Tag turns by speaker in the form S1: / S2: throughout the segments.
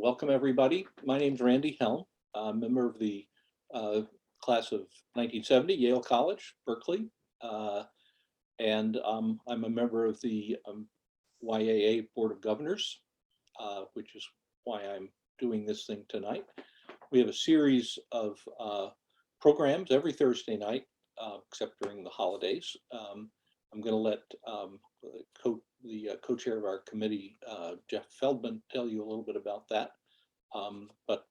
S1: Welcome, everybody. My name's Randy Helm. I'm a member of the class of 1970, Yale College, Berkeley. And I'm a member of the YAA Board of Governors, which is why I'm doing this thing tonight. We have a series of programs every Thursday night, except during the holidays. I'm going to let the co-chair of our committee, Jeff Feldman, tell you a little bit about that. But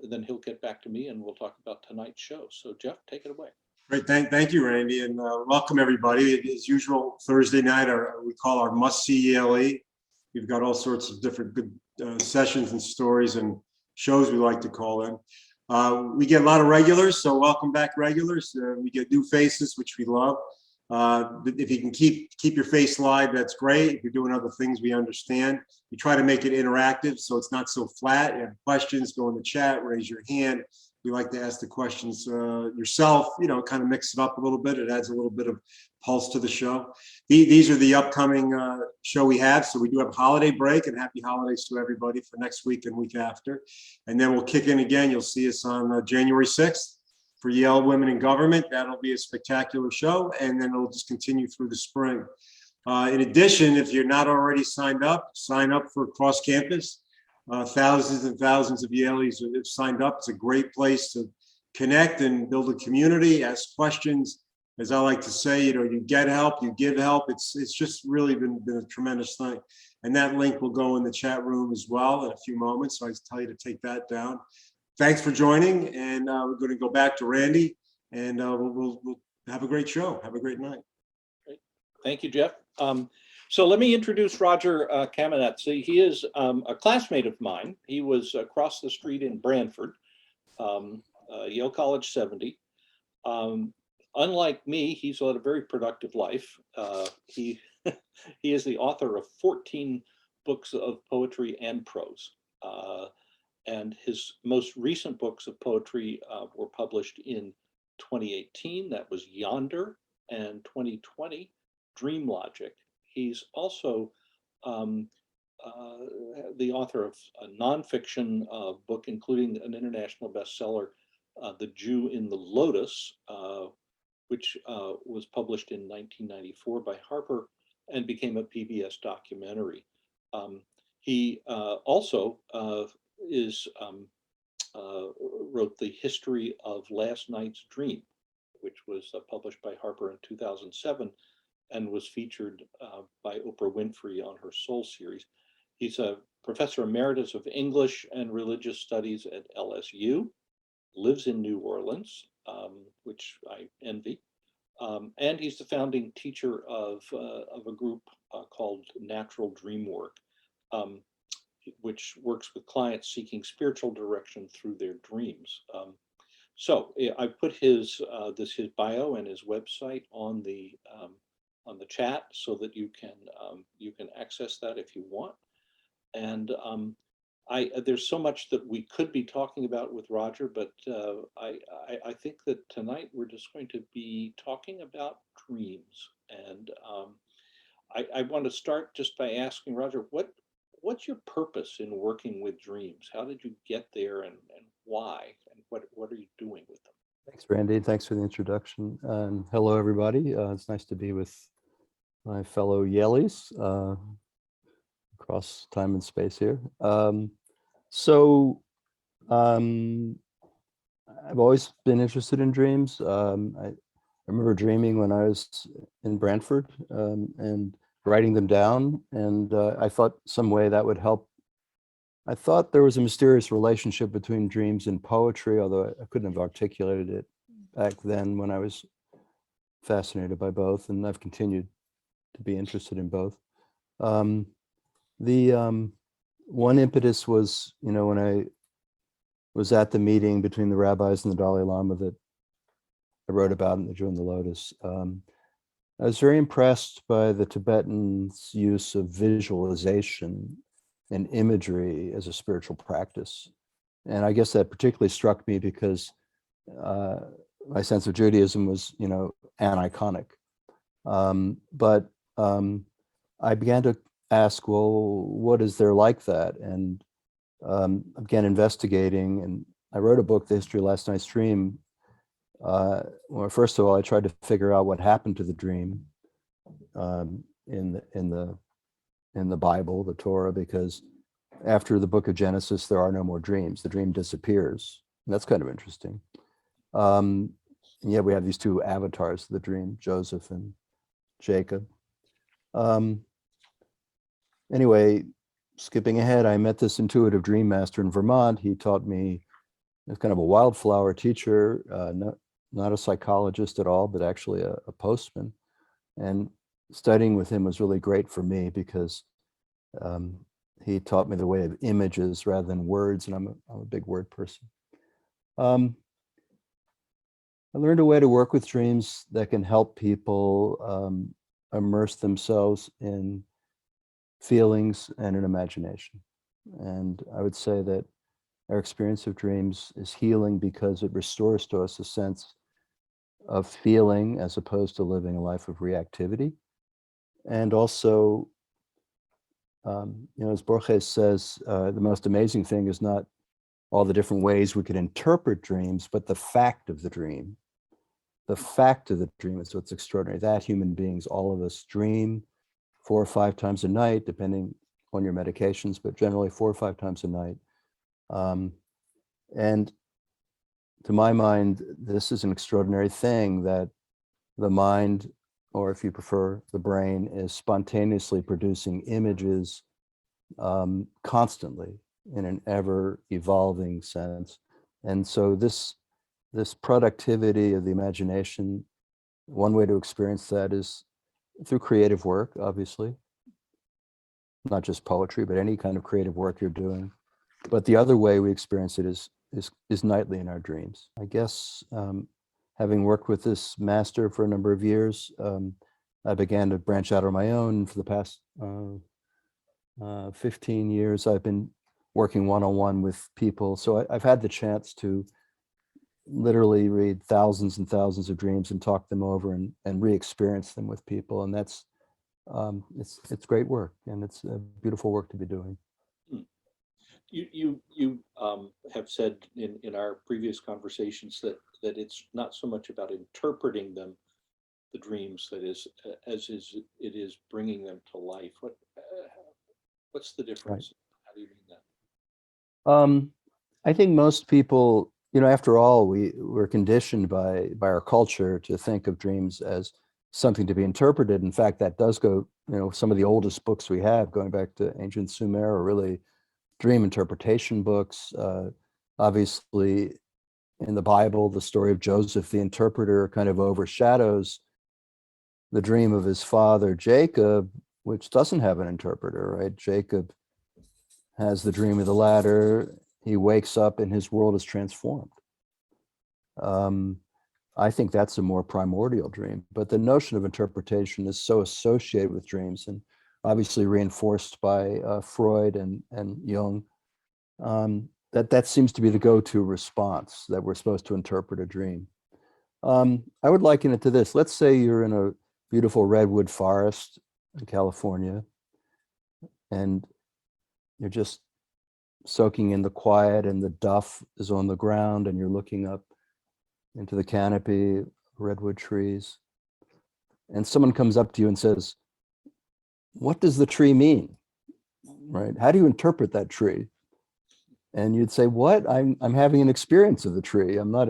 S1: then he'll get back to me and we'll talk about tonight's show. So Jeff, take it away.
S2: Great, thank you, Randy, and welcome everybody. As usual, Thursday night, we call our must-see YALE. We've got all sorts of different good sessions and stories and shows we like to call in. We get a lot of regulars, so welcome back, regulars. We get new faces, which we love. If you can keep your face live, that's great. If you're doing other things, we understand. We try to make it interactive, so it's not so flat. You have questions, go in the chat, raise your hand. We like to ask the questions yourself, kind of mix it up a little bit. It adds a little bit of pulse to the show. These are the upcoming show we have. So we do have a holiday break, and happy holidays to everybody for next week and week after. And then we'll kick in again. You'll see us on January 6th for Yale Women in Government. That'll be a spectacular show, and then it'll just continue through the spring. In addition, if you're not already signed up, sign up for Cross Campus. Thousands and thousands of Yaleys have signed up. It's a great place to connect and build a community, ask questions. As I like to say, you get help, you give help. It's just really been a tremendous thing. And that link will go in the chat room as well in a few moments. So I tell you to take that down. Thanks for joining. And we're going to go back to Randy, and we'll have a great show. Have a great night.
S1: Great. Thank you, Jeff. So let me introduce Rodger Kamenetz. He is a classmate of mine. He was across the street in Branford, Yale College 70. Unlike me, he's led a very productive life. He is the author of 14 books of poetry and prose. And his most recent books of poetry were published in 2018. That was Yonder, and 2020, Dream Logic. He's also the author of a nonfiction book, including an international bestseller, The Jew in the Lotus, which was published in 1994 by Harper and became a PBS documentary. He also wrote The History of Last Night's Dream, which was published by Harper in 2007. And was featured by Oprah Winfrey on her Soul series. He's a professor emeritus of English and religious studies at LSU, lives in New Orleans, which I envy. And he's the founding teacher of a group called Natural Dream Work, which works with clients seeking spiritual direction through their dreams. So I put his bio and his website on the chat so that you can access that if you want. And there's so much that we could be talking about with Rodger, but I think that tonight we're just going to be talking about dreams. And I want to start just by asking Rodger, what's your purpose in working with dreams? How did you get there, and why? And what are you doing with them?
S3: Thanks, Randy. Thanks for the introduction. And hello, everybody. It's nice to be with my fellow Yaleys across time and space here. I've always been interested in dreams. I remember dreaming when I was in Branford and writing them down. And I thought some way that would help. I thought there was a mysterious relationship between dreams and poetry, although I couldn't have articulated it back then when I was fascinated by both, and I've continued to be interested in both. The one impetus was, when I was at the meeting between the rabbis and the Dalai Lama that I wrote about in The Jew in the Lotus. I was very impressed by the Tibetans' use of visualization and imagery as a spiritual practice. And I guess that particularly struck me because my sense of Judaism was, aniconic. But I began to ask, well, what is there like that? And I began investigating, and I wrote a book, The History of Last Night's Dream. Well, first of all, I tried to figure out what happened to the dream in the Bible, the Torah, because after the book of Genesis, there are no more dreams. The dream disappears. And that's kind of interesting. And yet we have these two avatars of the dream, Joseph and Jacob. Anyway, skipping ahead, I met this intuitive dream master in Vermont. He taught me, as kind of a wildflower teacher, not a psychologist at all, but actually a postman. And studying with him was really great for me because he taught me the way of images rather than words, and I'm a big word person. I learned a way to work with dreams that can help people immerse themselves in feelings and in imagination. And I would say that our experience of dreams is healing because it restores to us a sense of feeling as opposed to living a life of reactivity. And also, as Borges says, the most amazing thing is not all the different ways we could interpret dreams, but the fact of the dream. The fact of the dream is what's extraordinary. That human beings, all of us, dream 4 or 5 times a night, depending on your medications, but generally 4 or 5 times a night. And to my mind, this is an extraordinary thing that the mind, or if you prefer, the brain, is spontaneously producing images constantly in an ever evolving sense. And so this productivity of the imagination, one way to experience that is through creative work, obviously, not just poetry, but any kind of creative work you're doing. But the other way we experience it is nightly in our dreams. I guess having worked with this master for a number of years, I began to branch out on my own. For the past 15 years, I've been working one-on-one with people. So I've had the chance to literally read thousands and thousands of dreams and talk them over and re-experience them with people. And that's, it's great work, and it's a beautiful work to be doing.
S1: You have said in our previous conversations that it's not so much about interpreting them, the dreams, that is, it is bringing them to life. What's the difference? Right. How do you mean that?
S3: I think most people, after all, we're conditioned by our culture to think of dreams as something to be interpreted. In fact, that does go, some of the oldest books we have, going back to ancient Sumer, are really dream interpretation books. Obviously, in the Bible, the story of Joseph, the interpreter, kind of overshadows the dream of his father, Jacob, which doesn't have an interpreter, right? Jacob has the dream of the ladder. He wakes up and his world is transformed. I think that's a more primordial dream, but the notion of interpretation is so associated with dreams, and obviously reinforced by Freud and Jung, that seems to be the go-to response, that we're supposed to interpret a dream. I would liken it to this. Let's say you're in a beautiful redwood forest in California, and you're just soaking in the quiet, and the duff is on the ground, and you're looking up into the canopy of redwood trees. And someone comes up to you and says, "What does the tree mean?" Right? How do you interpret that tree? And you'd say, "What? I'm having an experience of the tree. I'm not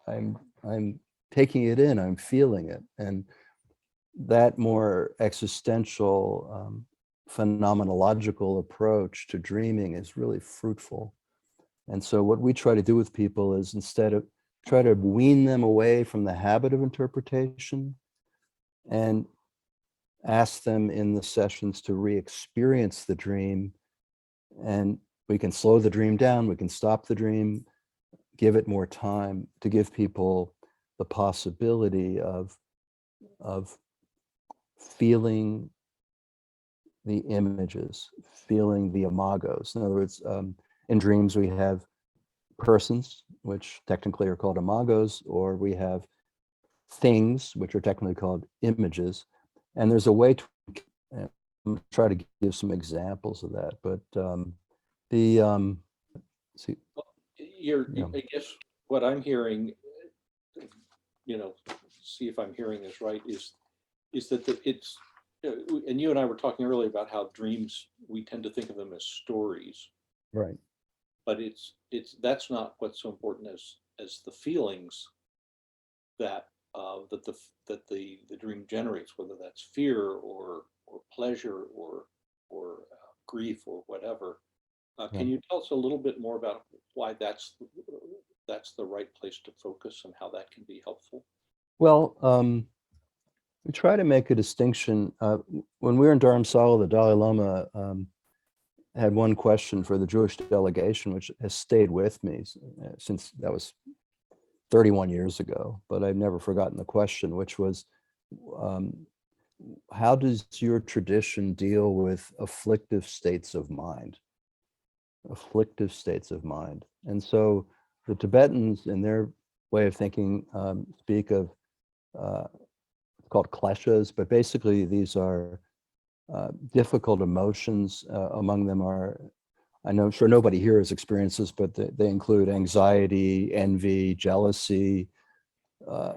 S3: I'm taking it in. I'm feeling it." And that more existential, phenomenological approach to dreaming is really fruitful. And so what we try to do with people is, instead of try to wean them away from the habit of interpretation and ask them in the sessions to re-experience the dream. And we can slow the dream down, we can stop the dream, give it more time, to give people the possibility of feeling the images, feeling the imagos. In other words, in dreams we have persons, which technically are called imagos, or we have things, which are technically called images. And there's a way to try to give some examples of that. But The see, yeah,
S1: I guess what I'm hearing, see if I'm hearing this right, is that it's, and you and I were talking earlier about how dreams, we tend to think of them as stories,
S3: right.
S1: but that's not what's so important as the feelings that the dream generates, whether that's fear or pleasure or grief or whatever.
S3: Yeah.
S1: Can you tell us a little bit more about why that's the right place to focus and how that can be helpful?
S3: Well, we try to make a distinction. When we were in Dharamsala, the Dalai Lama had one question for the Jewish delegation, which has stayed with me since that was 31 years ago, but I've never forgotten the question, which was, how does your tradition deal with afflictive states of mind? Afflictive states of mind. And so the Tibetans, in their way of thinking, speak of it's called kleshas, but basically these are difficult emotions. Among them are, I know, sure nobody here has experiences, but they include anxiety, envy, jealousy,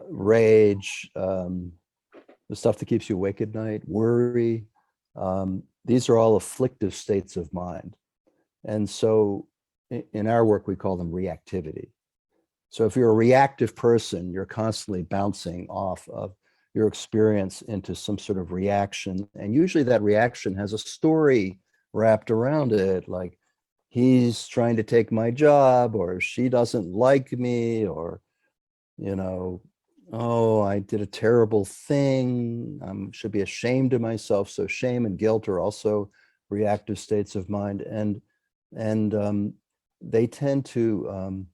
S3: rage, the stuff that keeps you awake at night, worry. These are all afflictive states of mind. And so in our work, we call them reactivity. So if you're a reactive person, you're constantly bouncing off of your experience into some sort of reaction. And usually that reaction has a story wrapped around it, like he's trying to take my job, or she doesn't like me, or, oh, I did a terrible thing. I should be ashamed of myself. So shame and guilt are also reactive states of mind. And they tend to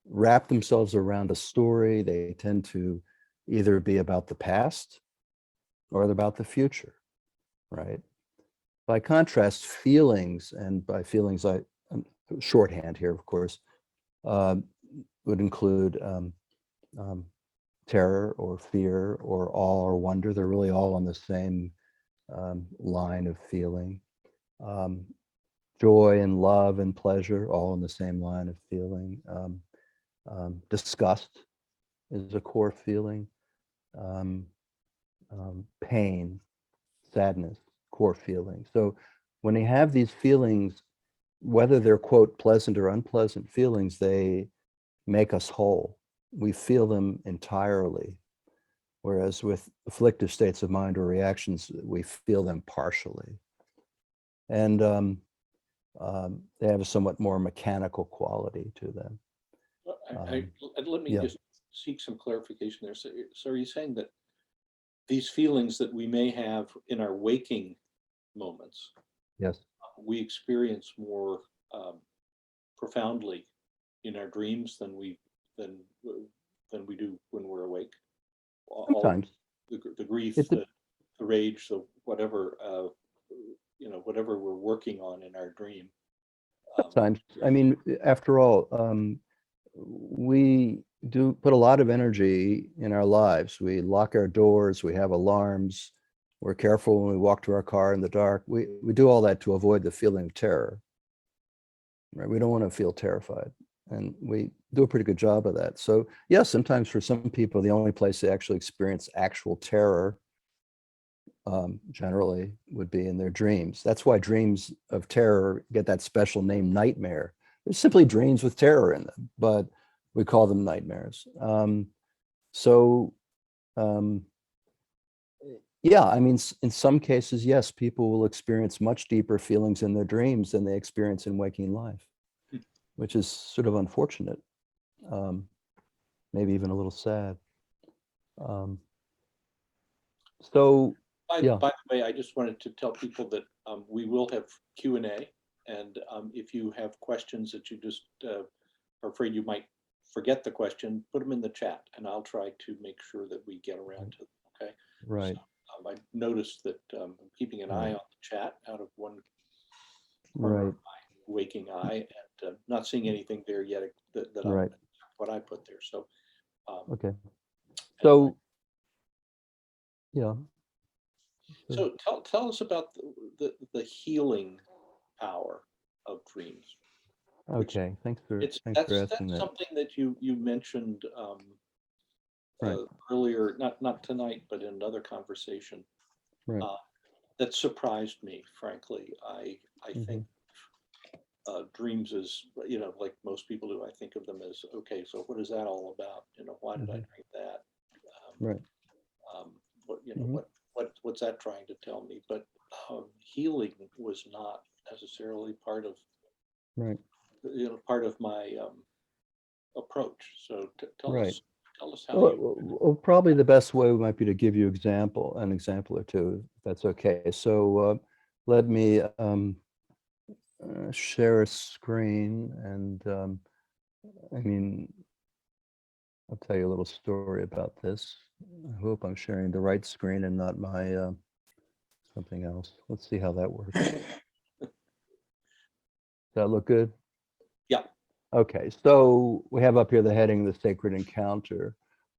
S3: wrap themselves around a story. They tend to either be about the past or about the future, right? By contrast, feelings, and by feelings, I'm shorthand here, of course, would include terror or fear or awe or wonder. They're really all on the same line of feeling. Joy and love and pleasure, all in the same line of feeling. Disgust is a core feeling. Pain, sadness, core feeling. So when they have these feelings, whether they're, quote, pleasant or unpleasant feelings, they make us whole. We feel them entirely. Whereas with afflictive states of mind or reactions, we feel them partially. And they have a somewhat more mechanical quality to them.
S1: Let me
S3: Yeah.
S1: just seek some clarification there. So are you saying that these feelings that we may have in our waking moments,
S3: Yes.
S1: we experience more profoundly in our dreams than we do when we're awake?
S3: Sometimes.
S1: The grief,
S3: It,
S1: the rage, the whatever, whatever we're working on in our dream.
S3: Sometimes. I mean, after all, we do put a lot of energy in our lives. We lock our doors, we have alarms, we're careful when we walk to our car in the dark. We do all that to avoid the feeling of terror. Right? We don't want to feel terrified. And we do a pretty good job of that. So yeah, sometimes for some people, the only place they actually experience actual terror generally would be in their dreams. That's why dreams of terror get that special name, nightmare. They're simply dreams with terror in them, but we call them nightmares. Yeah, I mean, in some cases, yes, people will experience much deeper feelings in their dreams than they experience in waking life, which is sort of unfortunate, maybe even a little sad.
S1: By
S3: Yeah.
S1: the way, I just wanted to tell people that we will have Q&A, and if you have questions that you just are afraid you might forget the question, put them in the chat, and I'll try to make sure that we get around to them. Okay.
S3: Right.
S1: So, I noticed that I'm keeping an eye on the chat out of one corner
S3: Right.
S1: of my waking eye, and not seeing anything there yet that
S3: Right.
S1: what I put there. So
S3: Okay.
S1: anyway.
S3: So yeah.
S1: So tell us about the healing power of dreams. Which
S3: Okay, thanks for
S1: It's
S3: asking
S1: that's
S3: that.
S1: something that you mentioned
S3: Right,
S1: earlier, not tonight, but in another conversation.
S3: right.
S1: Uh, that surprised me, frankly. I
S3: Hmm.
S1: think dreams is, like most people do. I think of them as, okay, so what is that all about? Why did I
S3: Hmm.
S1: dream that?
S3: Right.
S1: Um, what
S3: Hmm.
S1: what's that trying to tell me? But healing was not necessarily
S3: Right.
S1: part of my approach. So
S3: Right.
S1: tell us how
S3: Well,
S1: you.
S3: probably the best way might be to give you an example or two, if that's okay. So let me share a screen, and I mean, I'll tell you a little story about this. I hope I'm sharing the right screen and not my something else. Let's see how that works. Does that look good?
S1: Yeah.
S3: Okay, so we have up here the heading, The Sacred Encounter.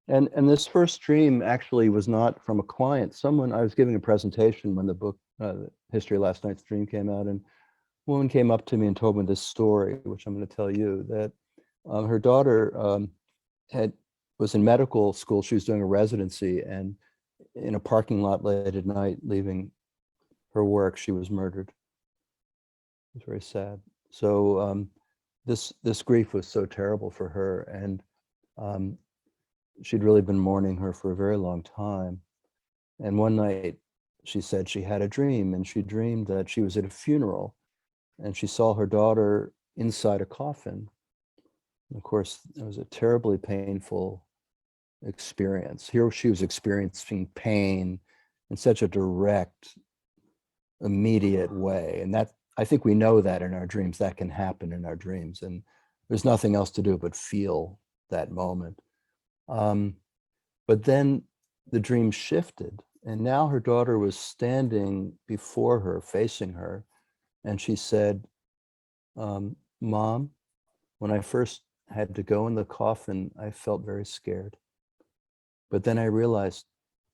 S3: And this first dream actually was not from a client. I was giving a presentation when the book, History of Last Night's Dream came out, and a woman came up to me and told me this story, which I'm going to tell you, that her daughter had was in medical school. She was doing a residency, and in a parking lot late at night, leaving her work, she was murdered. It was very sad. So this grief was so terrible for her, and um, she'd really been mourning her for a very long time. And one night, she said she had a dream, and she dreamed that she was at a funeral, and she saw her daughter inside a coffin. And of course, it was a terribly painful experience. Here she was experiencing pain in such a direct, immediate way. And that, I think we know that in our dreams, that can happen in our dreams. And there's nothing else to do but feel that moment. But then the dream shifted, and now her daughter was standing before her, facing her, and she said, Mom, when I first had to go in the coffin, I felt very scared. But then I realized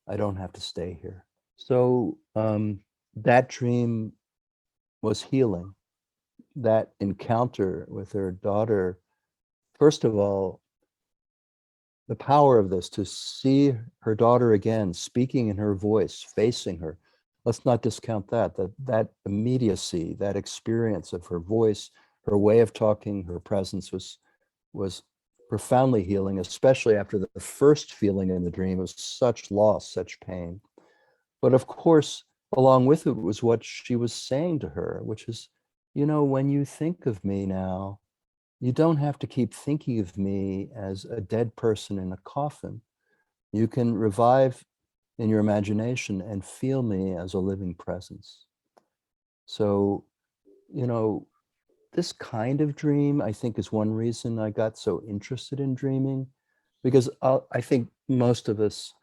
S3: I don't have to stay here. So that dream was healing. That encounter with her daughter, first of all, the power of this, to see her daughter again, speaking in her voice, facing her. Let's not discount that immediacy, that experience of her voice, her way of talking, her presence was profoundly healing, especially after the first feeling in the dream of such loss, such pain. But of course, along with it was what she was saying to her, which is, when you think of me now, you don't have to keep thinking of me as a dead person in a coffin. You can revive in your imagination and feel me as a living presence. So, you know, this kind of dream, I think, is one reason I got so interested in dreaming, because I think most of us,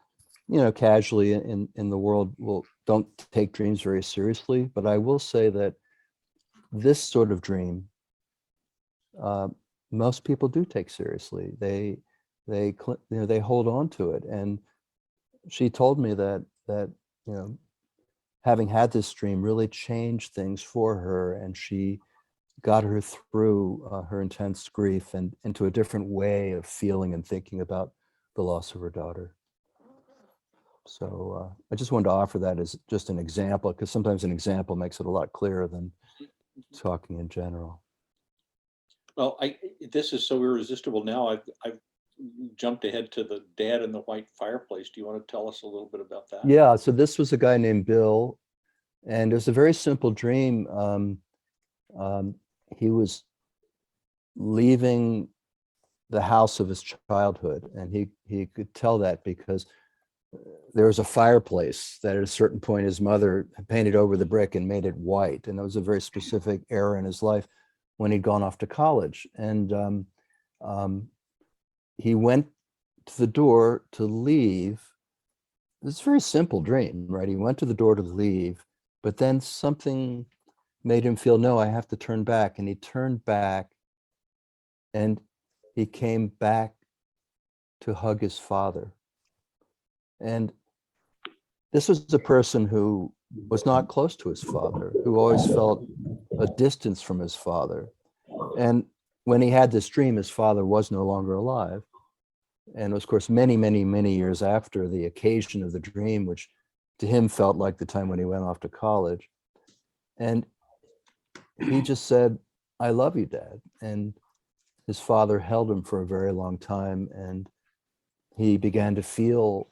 S3: casually in the world don't take dreams very seriously. But I will say that this sort of dream, uh, most people do take seriously. They hold on to it. And she told me that you know having had this dream really changed things for her, and she got her through her intense grief and into a different way of feeling and thinking about the loss of her daughter. So I just wanted to offer that as just an example, because sometimes an example makes it a lot clearer than talking in general.
S1: Well, this is so irresistible now. I've jumped ahead to the dad in the white fireplace. Do you want to tell us a little bit about that?
S3: Yeah, so this was a guy named Bill, and it was a very simple dream. Um, he was leaving the house of his childhood, and he could tell that because there was a fireplace that at a certain point his mother painted over the brick and made it white, and it was a very specific era in his life when he'd gone off to college. And um, he went to the door to leave. It's a very simple dream, right? He went to the door to leave, but then something made him feel, no, I have to turn back. And he turned back, and he came back to hug his father. And this was a person who was not close to his father, who always felt a distance from his father. And when he had this dream, his father was no longer alive. And of course, many, many, many years after the occasion of the dream, which to him felt like the time when he went off to college. And he just said, "I love you, Dad." And his father held him for a very long time. And he began to feel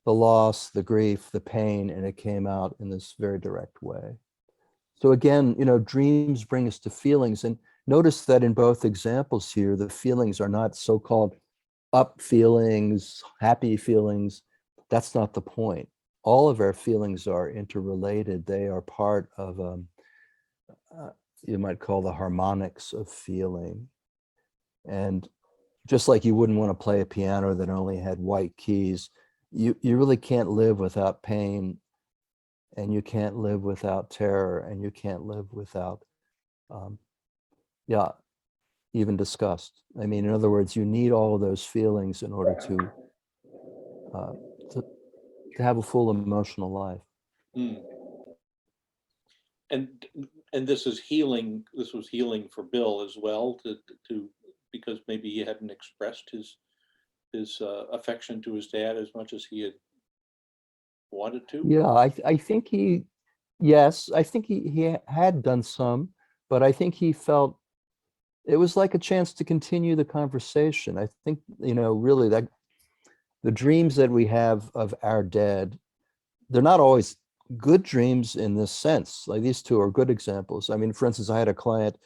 S3: the loss, the grief, the pain, and it came out in this very direct way. So again, dreams bring us to feelings. And notice that in both examples here, the feelings are not so-called up feelings, happy feelings. That's not the point. All of our feelings are interrelated. They are part of, you might call the harmonics of feeling. And just like you wouldn't want to play a piano that only had white keys, you really can't live without pain, and you can't live without terror, and you can't live without, even disgust. I mean, in other words, you need all of those feelings in order to have a full emotional life.
S1: Mm. And this is healing. This was healing for Bill as well, to because maybe he hadn't expressed his affection to his dad as much as he had wanted to.
S3: Yeah, I think yes, I think he had done some, but I think he felt it was like a chance to continue the conversation. I think, really that the dreams that we have of our dead, they're not always good dreams in this sense. Like these two are good examples. I mean, for instance, I had a client,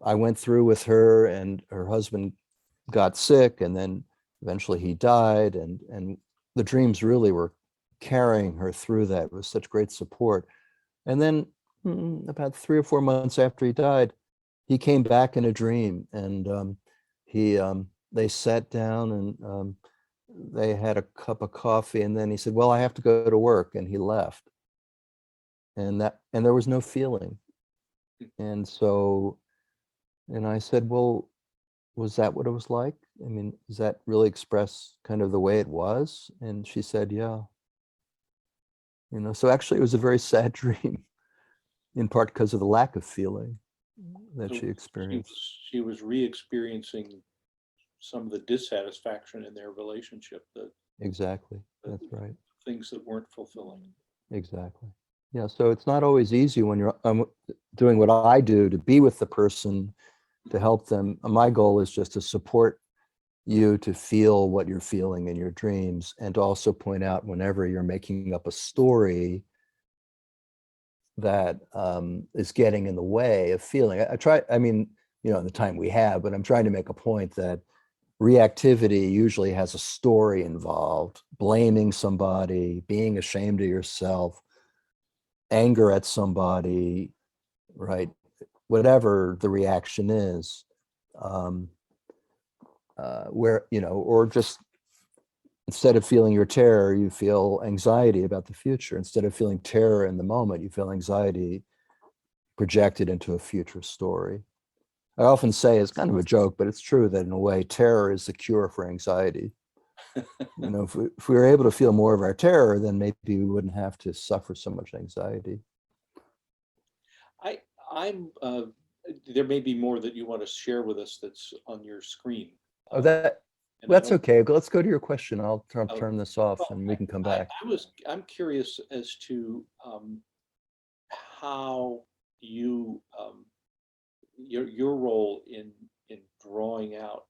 S3: I went through with her, and her husband got sick, and then eventually he died, and the dreams really were carrying her through that. It was such great support. And then about 3 or 4 months after he died, he came back in a dream, and they sat down, and they had a cup of coffee, and then he said, "Well, I have to go to work," and he left. And there was no feeling. And so, and I said, "Well, was that what it was like? I mean, does that really express kind of the way it was?" And she said, "Yeah." So actually it was a very sad dream, in part because of the lack of feeling that
S1: So
S3: she experienced.
S1: she was re-experiencing some of the dissatisfaction in their relationship,
S3: Exactly. That's right.
S1: things that weren't fulfilling.
S3: Exactly. Yeah. So it's not always easy when you're doing what I do to be with the person, to help them. My goal is just to support you to feel what you're feeling in your dreams, and to also point out whenever you're making up a story that is getting in the way of feeling. I try, I mean, in the time we have, but I'm trying to make a point that reactivity usually has a story involved: blaming somebody, being ashamed of yourself, anger at somebody, right? Whatever the reaction is, or just instead of feeling your terror, you feel anxiety about the future. Instead of feeling terror in the moment, you feel anxiety projected into a future story. I often say, it's kind of a joke, but it's true, that in a way, terror is the cure for anxiety. If we were able to feel more of our terror, then maybe we wouldn't have to suffer so much anxiety.
S1: I'm there may be more that you want to share with us that's on your screen.
S3: Oh,
S1: And
S3: that's okay. Let's go to your question. I'll turn this off,
S1: well,
S3: and we can come back.
S1: I'm curious as to how you your role in drawing out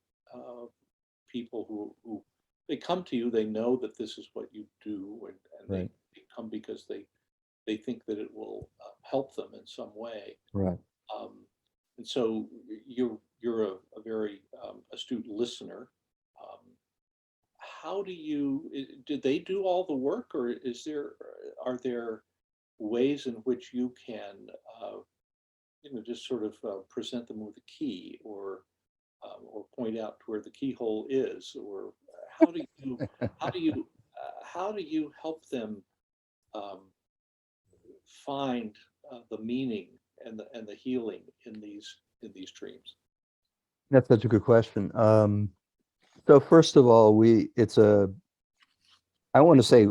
S1: people who they come to you, they know that this is what you do, and
S3: Right.
S1: they come because they think that it will help them in some way.
S3: Right.
S1: And so you're a very astute listener. Um, how do they do all the work, or are there ways in which you can just sort of present them with a key, or point out where the keyhole is, or how do you how do you how do you help them um, find the meaning and the healing in these dreams?
S3: That's such a good question. So first of all, I want to say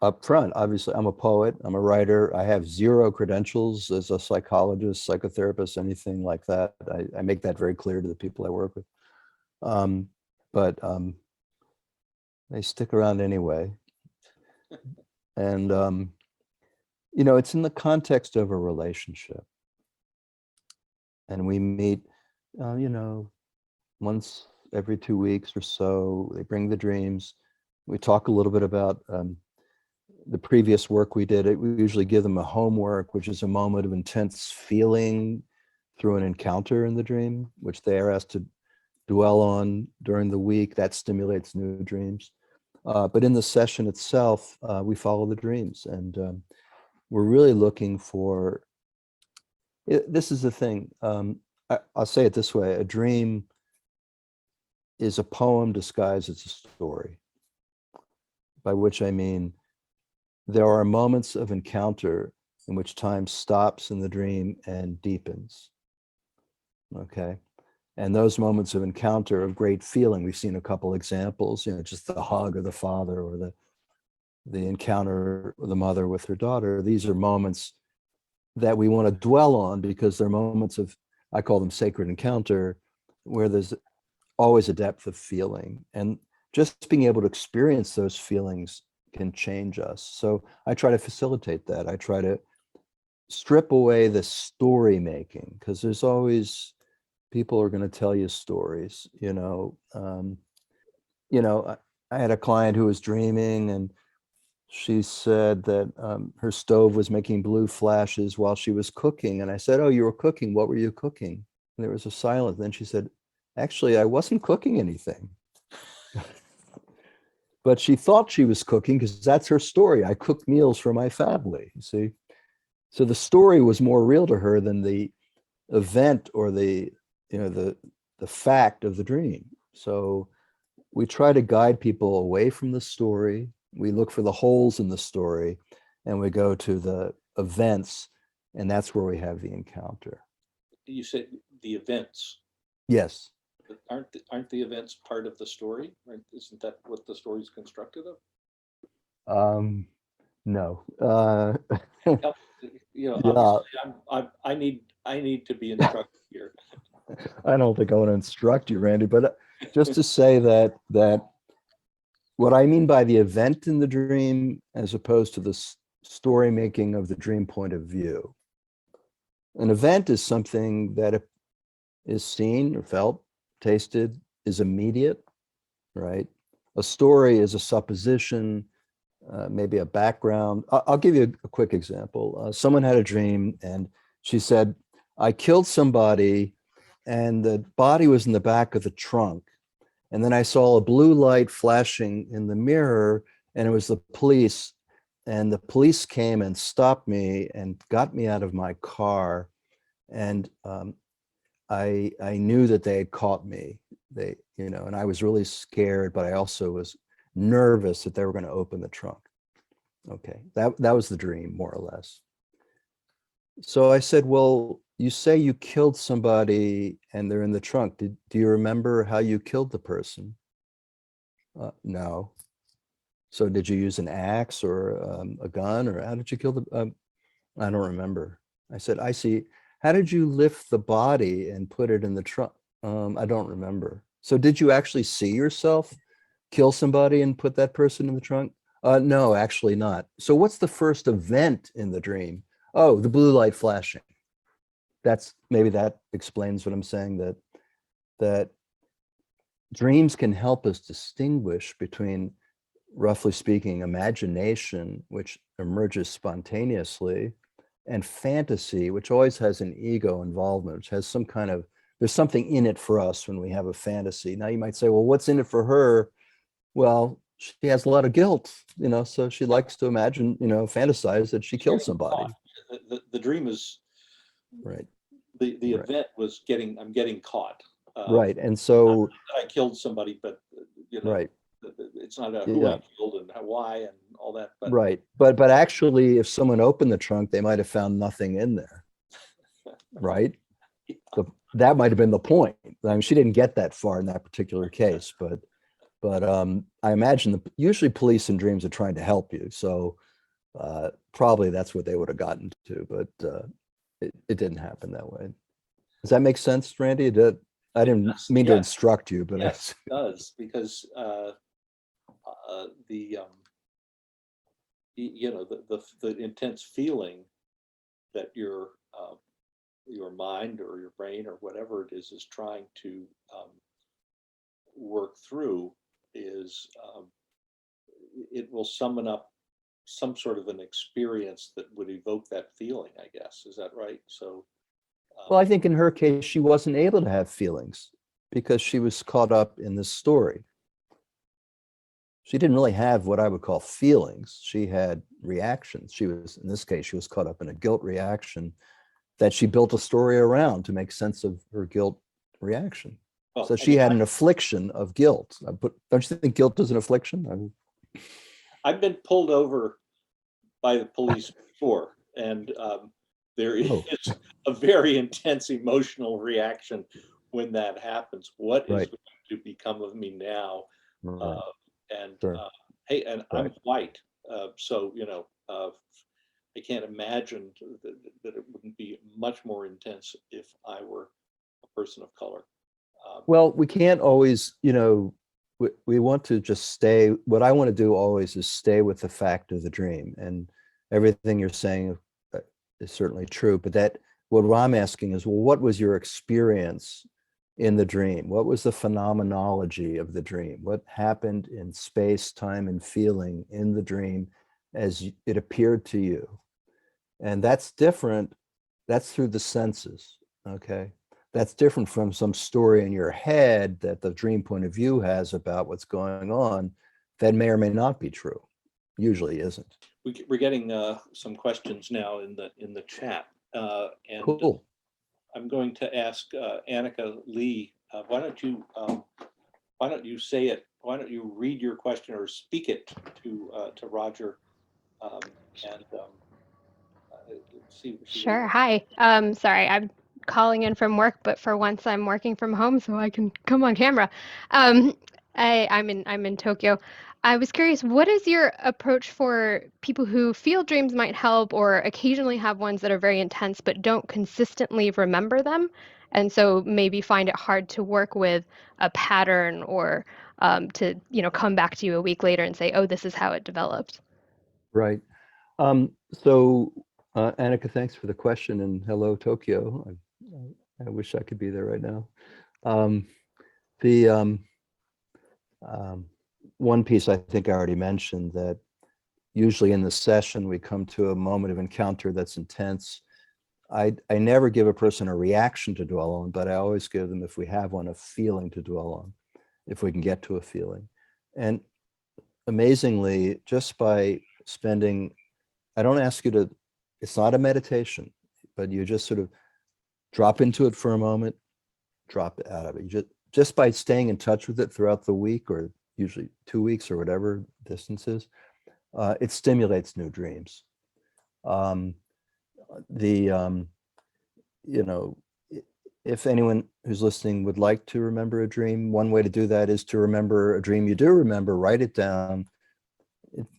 S3: up front, obviously, I'm a poet, I'm a writer. I have zero credentials as a psychologist, psychotherapist, anything like that. I make that very clear to the people I work with. But they stick around anyway. And, it's in the context of a relationship. And we meet, once every 2 weeks or so. They bring the dreams. We talk a little bit about the previous work we did. We usually give them a homework, which is a moment of intense feeling through an encounter in the dream, which they are asked to dwell on during the week. That stimulates new dreams. But in the session itself, we follow the dreams, and we're really looking for, this is the thing, I'll say it this way, a dream is a poem disguised as a story, by which I mean there are moments of encounter in which time stops in the dream and deepens, okay? And those moments of encounter of great feeling, we've seen a couple examples, just the hug of the father or the encounter of the mother with her daughter. These are moments that we want to dwell on because they're moments of, I call them sacred encounter, where there's always a depth of feeling. And just being able to experience those feelings can change us. So I try to facilitate that. I try to strip away the story making, because there's always, people are going to tell you stories, I had a client who was dreaming, and she said that her stove was making blue flashes while she was cooking. And I said, "Oh, you were cooking. What were you cooking?" And there was a silence. Then she said, "Actually, I wasn't cooking anything." But she thought she was cooking because that's her story. I cook meals for my family, you see? So the story was more real to her than the event or the fact of the dream. So we try to guide people away from the story. We look for the holes in the story, and we go to the events, and that's where we have the encounter.
S1: You said the events.
S3: Yes.
S1: Aren't the events part of the story? Right? Isn't that what the story is constructed of?
S3: No.
S1: Obviously, I need to be instructed here.
S3: I don't think I want to instruct you, Randy, but just to say that what I mean by the event in the dream, as opposed to the story making of the dream point of view. An event is something that is seen or felt, tasted, is immediate, right? A story is a supposition, maybe a background. I'll give you a quick example. Someone had a dream, and she said, "I killed somebody, and the body was in the back of the trunk. And then I saw a blue light flashing in the mirror, and it was the police. And the police came and stopped me and got me out of my car. And I knew that they had caught me. And I was really scared, but I also was nervous that they were going to open the trunk." Okay, that was the dream, more or less. So I said, "Well, you say you killed somebody and they're in the trunk. Do you remember how you killed the person?" "No." "So did you use an axe or a gun, or how did you kill the?" "I don't remember." I said, "I see. How did you lift the body and put it in the trunk?" "I don't remember." "So did you actually see yourself kill somebody and put that person in the trunk?" "No, actually not." "So what's the first event in the dream?" "Oh, the blue light flashing." Maybe that explains what I'm saying, that dreams can help us distinguish between, roughly speaking, imagination, which emerges spontaneously, and fantasy, which always has an ego involvement, which has there's something in it for us when we have a fantasy. Now you might say, "Well, what's in it for her?" Well, she has a lot of guilt, so she likes to imagine, fantasize that she killed somebody.
S1: The dream is
S3: right.
S1: The event was I'm getting caught.
S3: Right. And so
S1: I killed somebody, but
S3: right.
S1: It's not who I killed and why and all that. But
S3: right. But actually, if someone opened the trunk, they might have found nothing in there. Right. That might have been the point. I mean, she didn't get that far in that particular case, but But I imagine usually police in dreams are trying to help you. So probably that's what they would have gotten to, but it didn't happen that way. Does that make sense, Randy? I didn't mean to
S1: Yes.
S3: instruct you, but
S1: Yes, it does, because the intense feeling that your mind or your brain or whatever it is trying to work through it will summon up some sort of an experience that would evoke that feeling, I guess. Is that right? So
S3: well, I think in her case, she wasn't able to have feelings because she was caught up in this story. She didn't really have what I would call feelings. She had reactions. She was, in this case, she was caught up in a guilt reaction that she built a story around to make sense of her guilt reaction.
S1: well,
S3: So
S1: I
S3: she
S1: mean,
S3: had an affliction of guilt. Don't you think guilt is an affliction?
S1: I've been pulled over by the police before, and there is
S3: Oh.
S1: a very intense emotional reaction when that happens. What is
S3: Right.
S1: going to become of me now?
S3: Right.
S1: And
S3: Sure.
S1: hey, and I'm
S3: Right.
S1: white, so I can't imagine that it wouldn't be much more intense if I were a person of color.
S3: Well, we can't always, we want to just stay. What I want to do always is stay with the fact of the dream. And everything you're saying is certainly true. But what I'm asking is, well, what was your experience in the dream? What was the phenomenology of the dream? What happened in space, time, and feeling in the dream as it appeared to you? And that's different. That's through the senses. Okay. That's different from some story in your head that the dream point of view has about what's going on that may or may not be true. Usually isn't.
S1: We're getting some questions now in the chat, and
S3: Cool.
S1: I'm going to ask Annika Lee. Why don't you say it? Why don't you read your question or speak it to Rodger, and see.
S4: Sure. Hi. Sorry, I'm calling in from work, but for once I'm working from home, so I can come on camera. Um, I'm in Tokyo. I was curious, what is your approach for people who feel dreams might help or occasionally have ones that are very intense but don't consistently remember them, and so maybe find it hard to work with a pattern or to, come back to you a week later and say, oh, this is how it developed.
S3: Right. So Annika, thanks for the question, and hello, Tokyo. I wish I could be there right now. The one piece I think I already mentioned, that usually in the session we come to a moment of encounter that's intense. I never give a person a reaction to dwell on, but I always give them, if we have one, a feeling to dwell on, if we can get to a feeling. And amazingly, just by spending, I don't ask you to, it's not a meditation, but you just sort of drop into it for a moment, drop out of it. You just by staying in touch with it throughout the week, or usually 2 weeks or whatever distance is, it stimulates new dreams. If anyone who's listening would like to remember a dream, one way to do that is to remember a dream you do remember, write it down.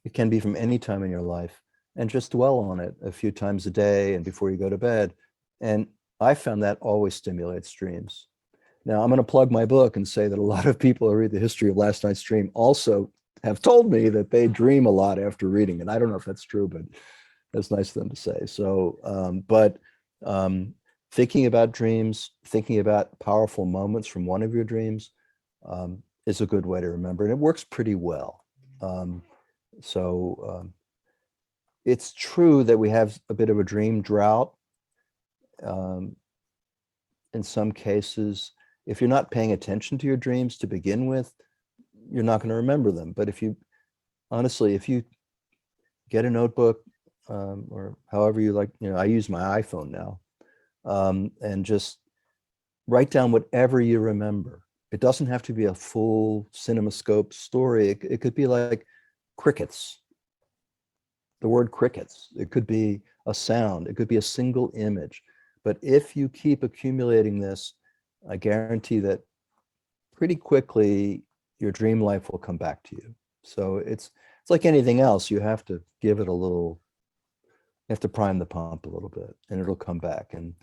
S3: It can be from any time in your life, and just dwell on it a few times a day and before you go to bed. And I found that always stimulates dreams. Now, I'm going to plug my book and say that a lot of people who read the history of last night's dream also have told me that they dream a lot after reading it. I don't know if that's true, but that's nice of them to say. So, thinking about dreams, thinking about powerful moments from one of your dreams is a good way to remember. And it works pretty well. It's true that we have a bit of a dream drought. In some cases, if you're not paying attention to your dreams to begin with, you're not going to remember them. But if you get a notebook, or however you like, I use my iPhone now, and just write down whatever you remember. It doesn't have to be a full CinemaScope story. It could be like crickets, the word crickets. It could be a sound. It could be a single image. But if you keep accumulating this, I guarantee that pretty quickly your dream life will come back to you. So it's like anything else. You have to give it a little, you have to prime the pump a little bit, and it'll come back. And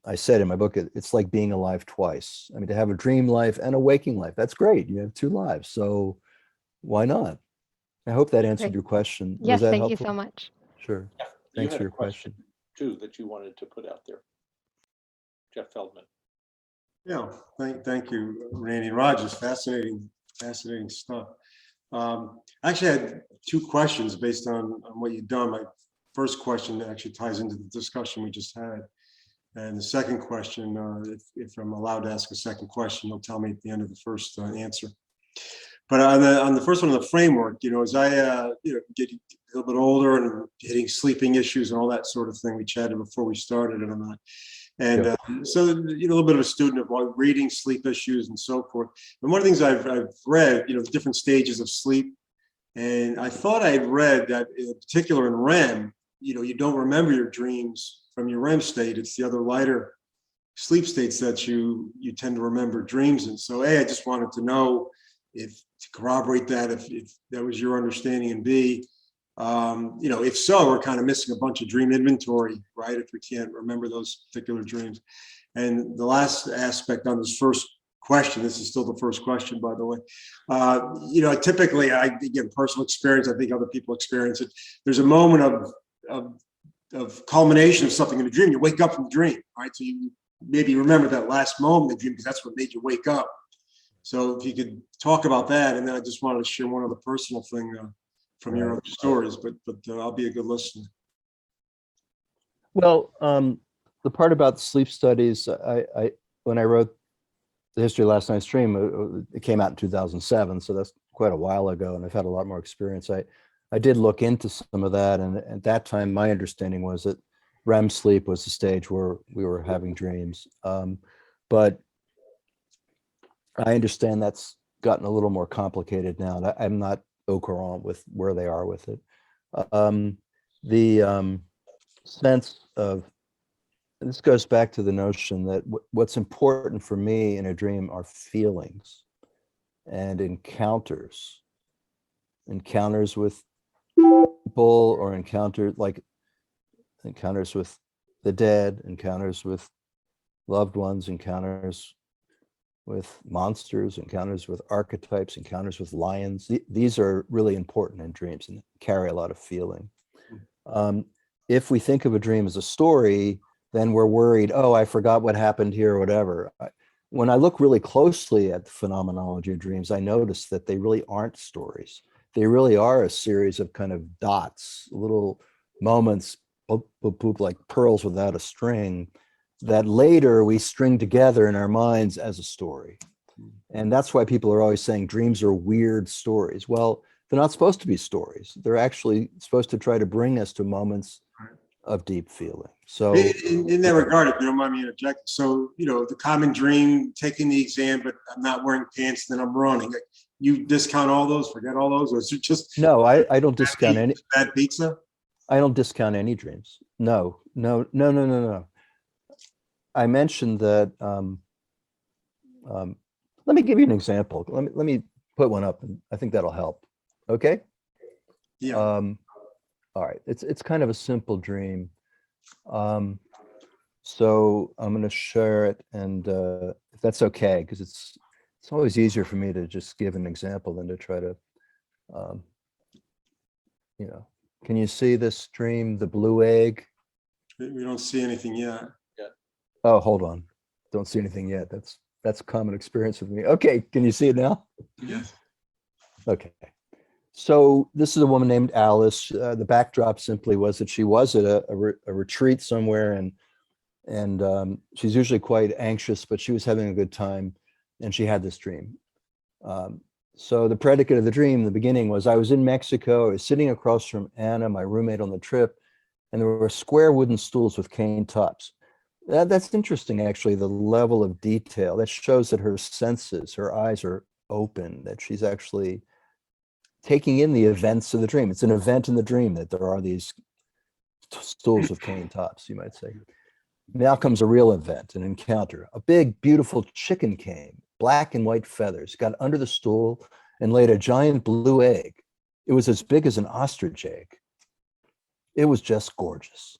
S3: I said in my book, it's like being alive twice. I mean, to have a dream life and a waking life, that's great. You have two lives. So why not? I hope that answered
S4: Great.
S3: your question. Was
S4: Yes,
S3: that
S4: thank you
S3: helpful?
S4: so much.
S3: Sure.
S1: You
S3: Thanks
S1: had
S3: for
S1: a
S3: your question.
S1: too, that you wanted to put out there. Jeff Feldman.
S2: Yeah, thank you, Randy and Rogers. Fascinating stuff. Actually, I had two questions based on what you've done. My first question actually ties into the discussion we just had. And the second question, if I'm allowed to ask a second question, you'll tell me at the end of the first answer. But on the first one, the framework, as I get a little bit older and hitting sleeping issues and all that sort of thing, we chatted before we started, and I'm not. And so, a little bit of a student of reading sleep issues and so forth. And one of the things I've read, the different stages of sleep. And I thought I had read that, in particular in REM, you don't remember your dreams from your REM state. It's the other lighter sleep states that you tend to remember dreams in. So A, I just wanted to know to corroborate that, if that was your understanding, and B, if so, we're kind of missing a bunch of dream inventory, right? If we can't remember those particular dreams. And the last aspect on this first question, this is still the first question, by the way. Typically, again, personal experience, I think other people experience it. There's a moment of culmination of something in a dream. You wake up from the dream, right? So you maybe remember that last moment of the dream because that's what made you wake up. So if you could talk about that, and then I just wanted to share one other personal thing from your other stories, but I'll be a good listener.
S3: Well, the part about sleep studies, I when I wrote The History of Last Night's Dream, it came out in 2007, so that's quite a while ago, and I've had a lot more experience. I did look into some of that, and at that time, my understanding was that REM sleep was the stage where we were having dreams. But I understand that's gotten a little more complicated now. I'm not au courant with where they are with it. The sense of, and this goes back to the notion that what's important for me in a dream are feelings and encounters with people, or encounters with the dead, encounters with loved ones, encounters with monsters, encounters with archetypes, encounters with lions. These are really important in dreams and carry a lot of feeling. If we think of a dream as a story, then we're worried, oh, I forgot what happened here or whatever. When I look really closely at the phenomenology of dreams, I notice that they really aren't stories. They really are a series of kind of dots, little moments, boop, boop, boop, like pearls without a string, that later we string together in our minds as a story. And that's why people are always saying dreams are weird stories. Well, they're not supposed to be stories. They're actually supposed to try to bring us to moments of deep feeling. So
S2: in that regard, if you don't mind me interjecting, so the common dream, taking the exam, but I'm not wearing pants, then I'm running. Like, you discount all those, forget all those, or is it just
S3: no, I don't discount any
S2: bad pizza?
S3: I don't discount any dreams. No. I mentioned that. Let me give you an example. Let me put one up, and I think that'll help. Okay.
S2: Yeah.
S3: All right. It's kind of a simple dream. So I'm going to share it, and if that's okay, because it's always easier for me to just give an example than to try to, Can you see this dream, the blue egg?
S2: We don't see anything yet.
S3: Oh, hold on. Don't see anything yet. That's a common experience with me. Okay, can you see it now?
S2: Yes.
S3: Okay. So this is a woman named Alice. The backdrop simply was that she was at a retreat somewhere, and she's usually quite anxious, but she was having a good time, and she had this dream. So the predicate of the dream in the beginning was, I was in Mexico. I was sitting across from Anna, my roommate on the trip, and there were square wooden stools with cane tops. That's interesting, actually, the level of detail. That shows that her senses, her eyes are open, that she's actually taking in the events of the dream. It's an event in the dream that there are these stools with cane tops, you might say. Now comes a real event, an encounter. A big, beautiful chicken came, black and white feathers, got under the stool and laid a giant blue egg. It was as big as an ostrich egg. It was just gorgeous.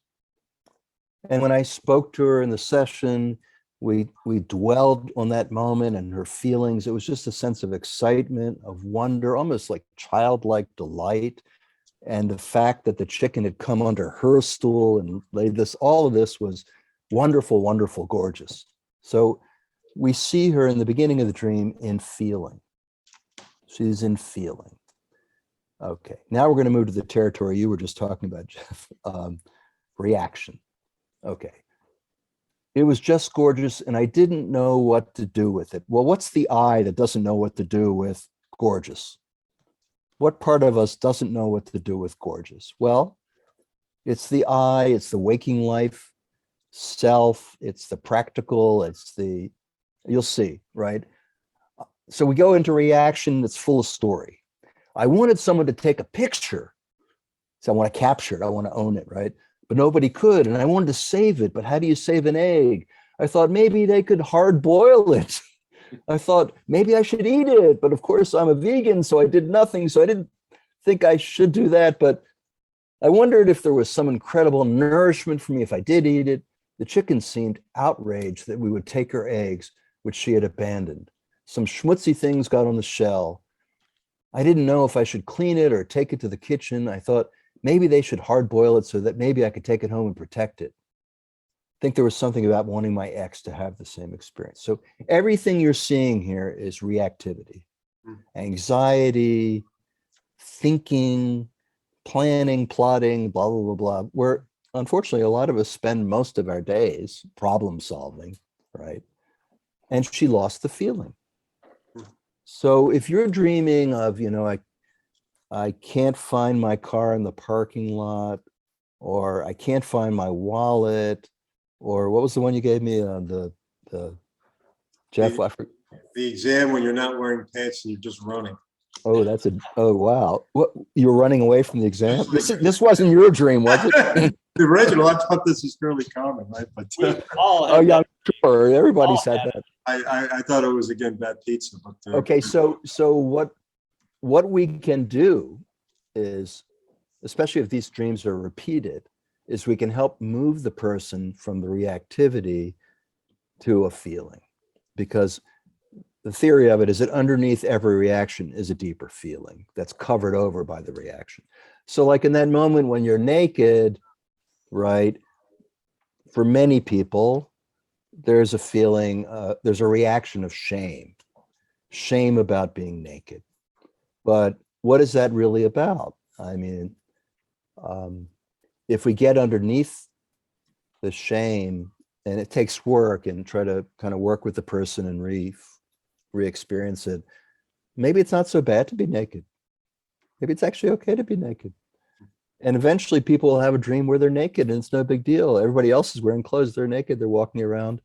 S3: And when I spoke to her in the session, we dwelled on that moment and her feelings. It was just a sense of excitement, of wonder, almost like childlike delight. And the fact that the chicken had come under her stool and laid this, all of this was wonderful, wonderful, gorgeous. So we see her in the beginning of the dream in feeling. She's in feeling. Okay, now we're going to move to the territory you were just talking about, Jeff. Reaction. Okay. It was just gorgeous, and I didn't know what to do with it. Well, what's the eye that doesn't know what to do with gorgeous? What part of us doesn't know what to do with gorgeous? Well, it's the eye, it's the waking life, self, it's the practical, it's the, you'll see, right? So we go into reaction that's full of story. I wanted someone to take a picture. So I want to capture it, I want to own it, right? But nobody could, and I wanted to save it, but how do you save an egg? I thought maybe they could hard boil it. I thought maybe I should eat it, but of course I'm a vegan, so I did nothing. So I didn't think I should do that, but I wondered if there was some incredible nourishment for me if I did eat it. The chicken seemed outraged that we would take her eggs, which she had abandoned. Some schmutzy things got on the shell. I didn't know if I should clean it or take it to the kitchen. I thought maybe they should hard boil it so that maybe I could take it home and protect it. I think there was something about wanting my ex to have the same experience. So everything you're seeing here is reactivity, anxiety, thinking, planning, plotting, blah, blah, blah, blah, where unfortunately a lot of us spend most of our days problem solving, right? And she lost the feeling. So if you're dreaming of, you know, I can't find my car in the parking lot, or I can't find my wallet, or what was the one you gave me? The Jeff.
S2: The exam when you're not wearing pants and you're just running.
S3: Oh, that's oh wow! What, you were running away from the exam? This wasn't your dream, was it?
S2: The original, I thought this was fairly common, right? But
S3: oh yeah, I'm sure everybody's had that.
S2: I thought it was again bad pizza. But
S3: okay, so what we can do is, especially if these dreams are repeated, is we can help move the person from the reactivity to a feeling, because the theory of it is that underneath every reaction is a deeper feeling that's covered over by the reaction. So like in that moment when you're naked, right, for many people, there's a feeling, there's a reaction of shame about being naked. But what is that really about? I mean, if we get underneath the shame, and it takes work, and try to kind of work with the person and re-experience it, maybe it's not so bad to be naked. Maybe it's actually okay to be naked. And eventually people will have a dream where they're naked and it's no big deal. Everybody else is wearing clothes, they're naked, they're walking around,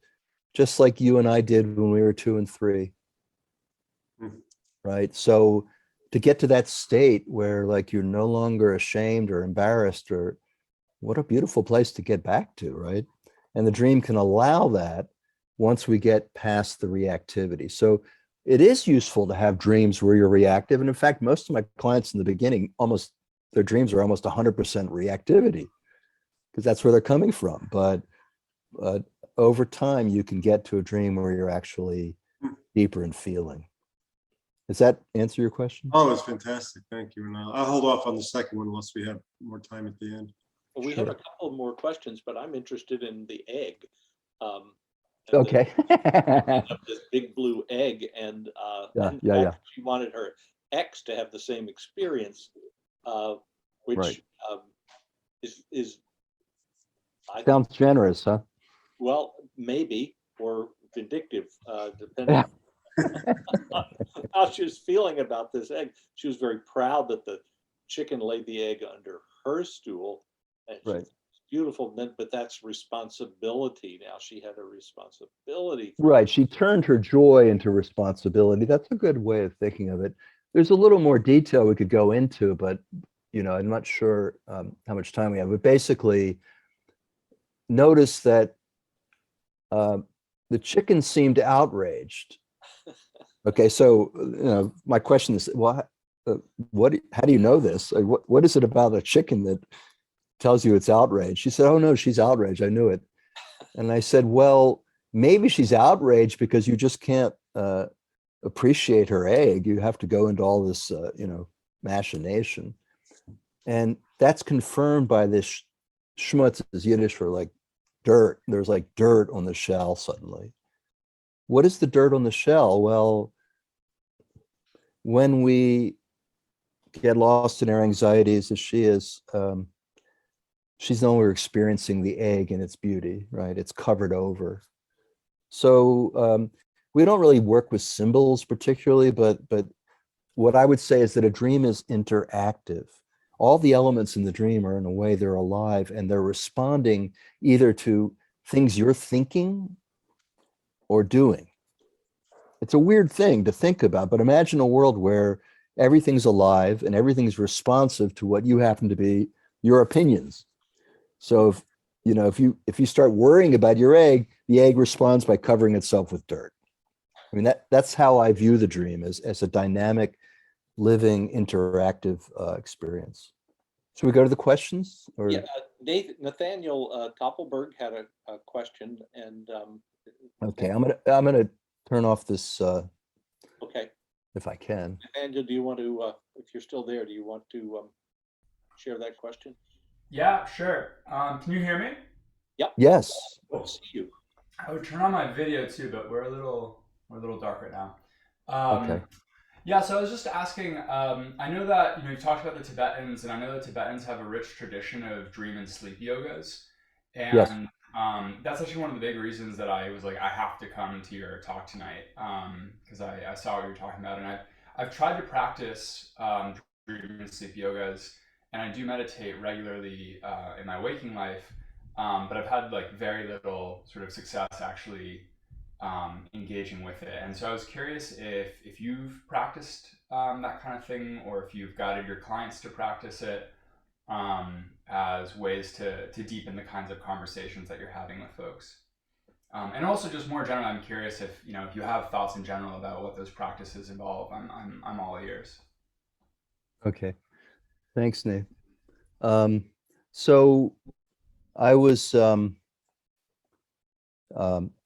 S3: just like you and I did when we were 2 and 3. Right? So to get to that state where like you're no longer ashamed or embarrassed, or what a beautiful place to get back to, right? And the dream can allow that once we get past the reactivity. So it is useful to have dreams where you're reactive. And in fact, most of my clients in the beginning, almost their dreams are almost 100% reactivity, because that's where they're coming from. But over time, you can get to a dream where you're actually deeper in feeling. Does that answer your question?
S2: Oh, it's fantastic. Thank you. And I'll hold off on the second one unless we have more time at the end.
S1: Well, we have a couple more questions, but I'm interested in the egg.
S3: Okay.
S1: This big blue egg, and
S3: yeah.
S1: she wanted her ex to have the same experience, which
S3: right.
S1: is
S3: sounds generous, huh?
S1: Well, maybe, or vindictive, depending on how she was feeling about this egg. She was very proud that the chicken laid the egg under her stool, and
S3: right.
S1: Beautiful, but that's responsibility. Now she had a responsibility.
S3: Right. She turned her joy into responsibility. That's a good way of thinking of it. There's a little more detail we could go into, but you know, I'm not sure how much time we have. But basically, notice that the chicken seemed outraged Okay, so my question is, well, how do you know this? Like, what is it about a chicken that tells you it's outraged? She said, "Oh no, she's outraged. I knew it." And I said, "Well, maybe she's outraged because you just can't appreciate her egg. You have to go into all this, machination." And that's confirmed by this schmutz is Yiddish for like dirt. There's like dirt on the shell suddenly. What is the dirt on the shell? Well, when we get lost in our anxieties as she is, she's no longer experiencing the egg and its beauty, right? It's covered over. So we don't really work with symbols particularly, but what I would say is that a dream is interactive. All the elements in the dream are in a way they're alive and they're responding either to things you're thinking or doing. It's a weird thing to think about, but imagine a world where everything's alive and everything's responsive to what you happen to be, your opinions. So if you start worrying about your egg, the egg responds by covering itself with dirt. I mean, that's how I view the dream as a dynamic, living, interactive experience. Should we go to the questions? Or?
S1: Yeah, Nathaniel Doppelberg had a question, and
S3: okay, I'm gonna turn off this
S1: okay,
S3: if I can.
S1: Nathaniel, do you want to, if you're still there, do you want to share that question?
S5: Yeah, sure. Can you hear me?
S1: Yep.
S3: Yes.
S1: I see you.
S5: I would turn on my video too, but we're a little dark right now.
S3: Okay.
S5: Yeah, so I was just asking. I know that you talked about the Tibetans, and I know that Tibetans have a rich tradition of dream and sleep yogas, and
S3: Yes.
S5: that's actually one of the big reasons that I was like, I have to come to your talk tonight, because I saw what you were talking about, and I've tried to practice dream and sleep yogas, and I do meditate regularly in my waking life, but I've had like very little sort of success actually engaging with it. And so I was curious if you've practiced that kind of thing, or if you've guided your clients to practice it as ways to deepen the kinds of conversations that you're having with folks. And also just more generally, I'm curious if if you have thoughts in general about what those practices involve. I'm all ears.
S3: Okay. Thanks, Nate. So I was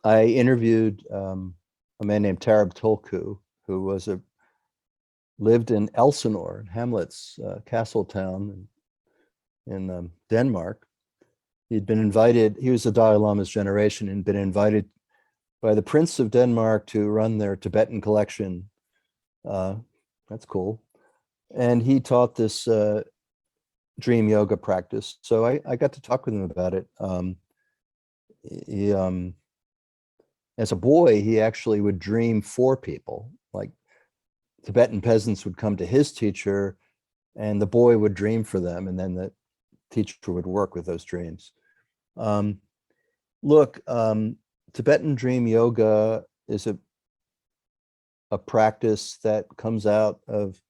S3: I interviewed a man named Tarab Tolku, who lived in Elsinore, in Hamlet's castle town in Denmark. He'd been invited, he was the Dalai Lama's generation, and been invited by the Prince of Denmark to run their Tibetan collection. That's cool. And he taught this dream yoga practice. So I got to talk with him about it. He, as a boy, he actually would dream for people. Like Tibetan peasants would come to his teacher and the boy would dream for them, and then the teacher would work with those dreams. Tibetan dream yoga is a practice that comes out of,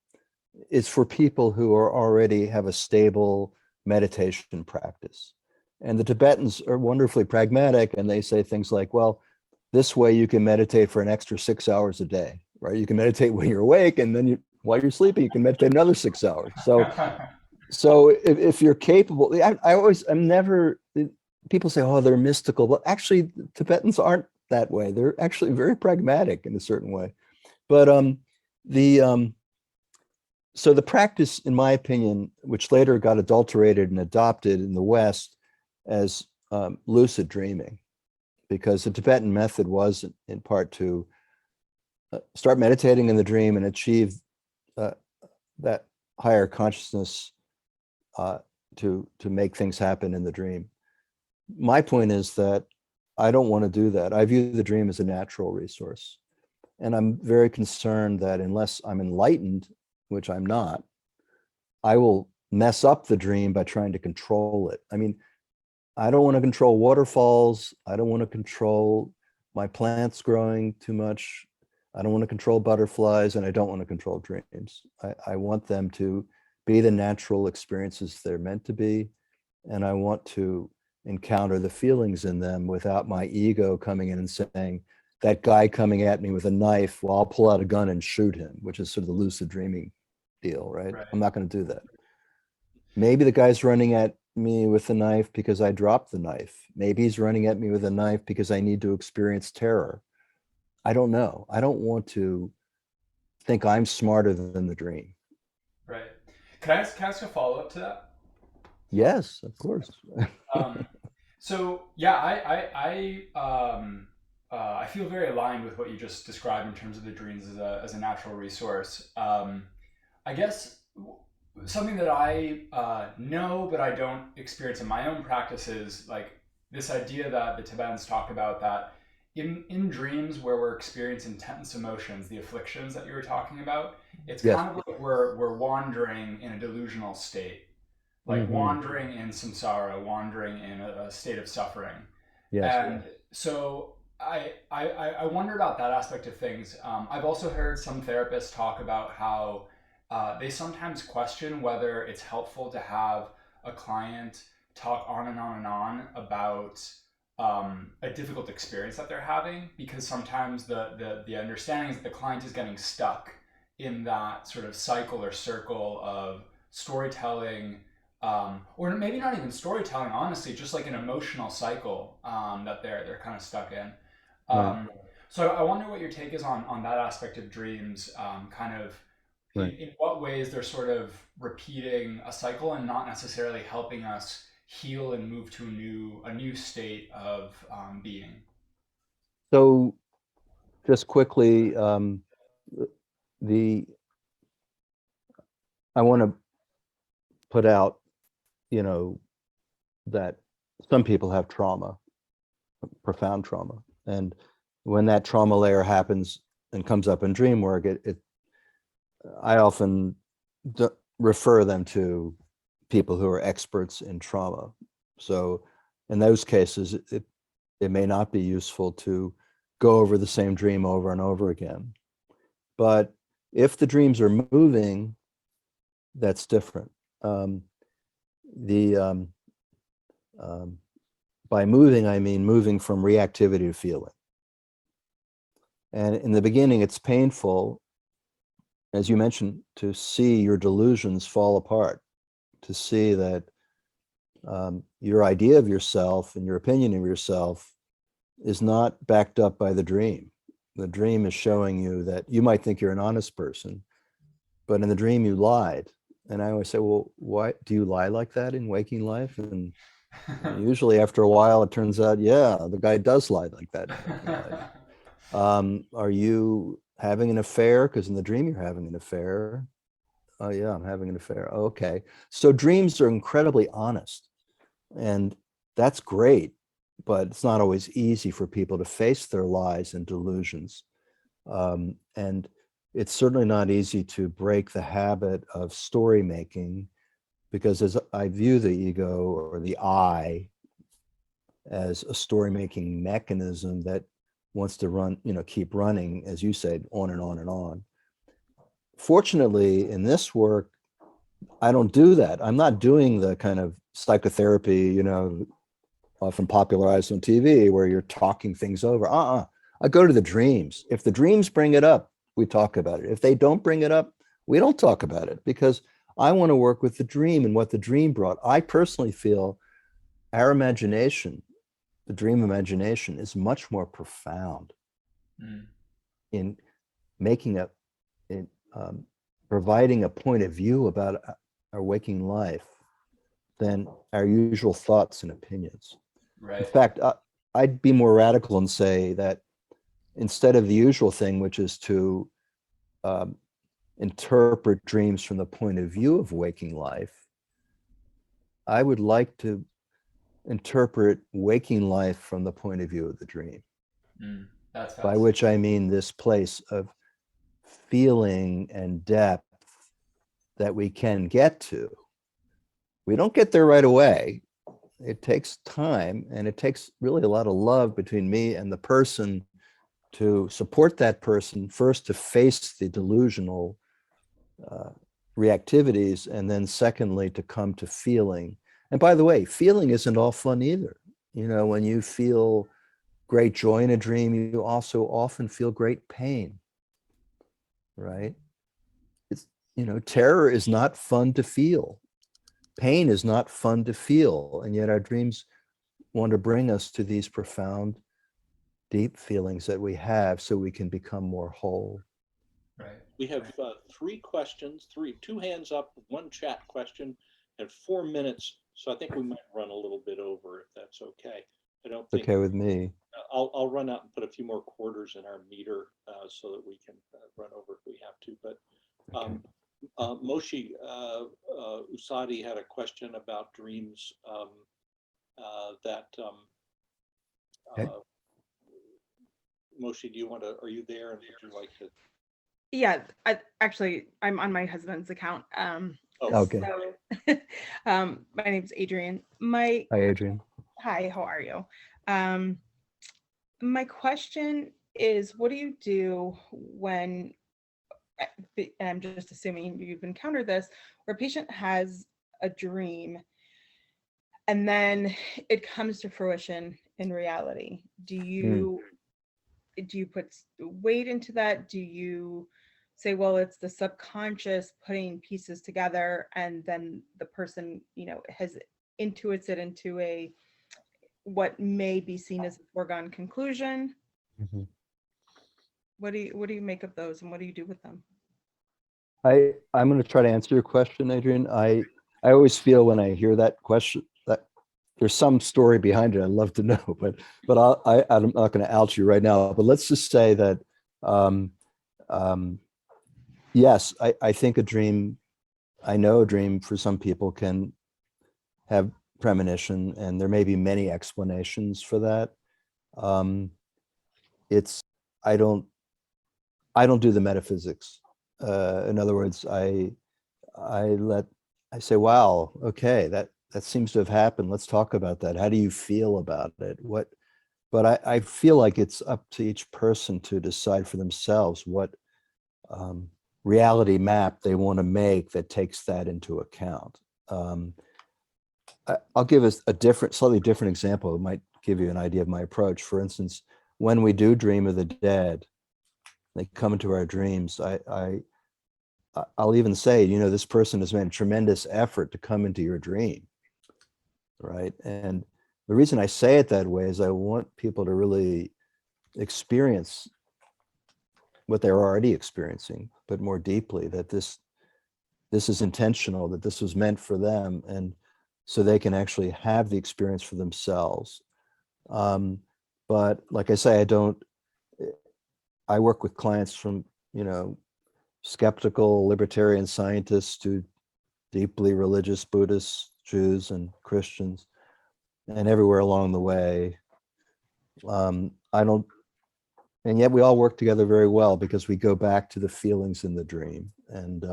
S3: it's for people who already have a stable meditation practice. And the Tibetans are wonderfully pragmatic, and they say things like, well, this way you can meditate for an extra 6 hours a day, right? You can meditate when you're awake, and then while you're sleeping, you can meditate another 6 hours. So if you're capable, I'm never, people say, oh, they're mystical. Well, actually, Tibetans aren't that way. They're actually very pragmatic in a certain way. But so the practice, in my opinion, which later got adulterated and adopted in the West as lucid dreaming, because the Tibetan method was in part to start meditating in the dream and achieve that higher consciousness to make things happen in the dream. My point is that I don't want to do that. I view the dream as a natural resource. And I'm very concerned that unless I'm enlightened, which I'm not, I will mess up the dream by trying to control it. I mean, I don't want to control waterfalls. I don't want to control my plants growing too much. I don't want to control butterflies, and I don't want to control dreams. I want them to be the natural experiences they're meant to be. And I want to encounter the feelings in them without my ego coming in and saying, that guy coming at me with a knife, well, I'll pull out a gun and shoot him, which is sort of the lucid dreaming deal, right?
S5: Right.
S3: I'm not going to do that. Maybe the guy's running at me with a knife because I dropped the knife. Maybe he's running at me with a knife because I need to experience terror. I don't know. I don't want to think I'm smarter than the dream.
S5: Right. Can I ask a follow-up to that?
S3: Yes, of course.
S5: So yeah, I feel very aligned with what you just described in terms of the dreams as a natural resource. I guess something that I know but I don't experience in my own practice is like this idea that the Tibetans talk about, that in dreams where we're experiencing intense emotions, the afflictions that you were talking about, it's
S3: Yes.
S5: kind of like we're wandering in a delusional state, like wandering in samsara, wandering in a state of suffering.
S3: Yes.
S5: And so I wonder about that aspect of things. I've also heard some therapists talk about how they sometimes question whether it's helpful to have a client talk on and on and on about a difficult experience that they're having, because sometimes the understanding is that the client is getting stuck in that sort of cycle or circle of storytelling, or maybe not even storytelling, honestly, just like an emotional cycle that they're kind of stuck in.
S3: Right.
S5: So I wonder what your take is on that aspect of dreams, kind of
S3: Right.
S5: in what ways they're sort of repeating a cycle and not necessarily helping us heal and move to a new state of being.
S3: So just quickly, I want to put out, you know, that some people have trauma, profound trauma. And when that trauma layer happens and comes up in dream work, I often refer them to people who are experts in trauma. So in those cases, it may not be useful to go over the same dream over and over again. But if the dreams are moving, that's different. By moving, I mean moving from reactivity to feeling. And in the beginning, it's painful, as you mentioned, to see your delusions fall apart, to see that your idea of yourself and your opinion of yourself is not backed up by the dream. The dream is showing you that you might think you're an honest person, but in the dream you lied. And I always say, well, why do you lie like that in waking life? And usually after a while, it turns out, yeah, the guy does lie like that in waking life. Are you having an affair? Because in the dream you're having an affair. Oh yeah, I'm having an affair. Okay. So dreams are incredibly honest, and that's great, but it's not always easy for people to face their lies and delusions. And it's certainly not easy to break the habit of story making, because as I view the ego or the I as a story making mechanism that wants to run, keep running, as you said, on and on and on. Fortunately, in this work, I don't do that. I'm not doing the kind of psychotherapy, often popularized on TV where you're talking things over. I go to the dreams. If the dreams bring it up, we talk about it. If they don't bring it up, we don't talk about it, because I want to work with the dream and what the dream brought. I personally feel our imagination, the dream imagination, is much more profound in making providing a point of view about our waking life than our usual thoughts and opinions.
S5: Right.
S3: In fact, I'd be more radical and say that instead of the usual thing, which is to interpret dreams from the point of view of waking life, I would like to interpret waking life from the point of view of the dream.
S5: That's
S3: by which I mean this place of feeling and depth that we can get to. We don't get there right away. It takes time, and it takes really a lot of love between me and the person to support that person, first to face the delusional reactivities, and then secondly, to come to feeling. And by the way, feeling isn't all fun either. When you feel great joy in a dream, you also often feel great pain, right? It's, terror is not fun to feel. Pain is not fun to feel. And yet our dreams want to bring us to these profound, deep feelings that we have so we can become more whole.
S5: Right.
S1: We have three questions, two hands up, one chat question, and 4 minutes. So I think we might run a little bit over if that's okay. I don't think
S3: Okay with me.
S1: I'll run out and put a few more quarters in our meter so that we can run over if we have to. But Moshe Usadi had a question about dreams
S3: Okay.
S1: Moshe, are you there? And would you like to?
S6: Yeah, I'm on my husband's account.
S3: Okay.
S6: So, my name's Adrian.
S3: Hi, Adrian.
S6: Hi, how are you? My question is, what do you do when, and I'm just assuming you've encountered this, where a patient has a dream and then it comes to fruition in reality? Do you put weight into that? Do you say, well, it's the subconscious putting pieces together, and then the person, has intuits it into what may be seen as a foregone conclusion?
S3: Mhm.
S6: What do you make of those, and what do you do with them?
S3: I'm going to try to answer your question, Adrian. I always feel when I hear that question that there's some story behind it. I'd love to know, but I'm not going to out you right now. But let's just say that yes, I think I know a dream for some people can have premonition, and there may be many explanations for that. I don't do the metaphysics. In other words, I say, wow, okay, that seems to have happened. Let's talk about that. How do you feel about it? But I feel like it's up to each person to decide for themselves what reality map they want to make that takes that into account. I'll give us slightly different example. It might give you an idea of my approach. For instance, when we do dream of the dead, they come into our dreams. I'll even say, this person has made a tremendous effort to come into your dream, right? And the reason I say it that way is I want people to really experience what they're already experiencing, but more deeply, that this is intentional, that this was meant for them, and so they can actually have the experience for themselves. But like I say, I work with clients from, skeptical libertarian scientists to deeply religious Buddhists, Jews, and Christians, and everywhere along the way. And yet we all work together very well because we go back to the feelings in the dream. And,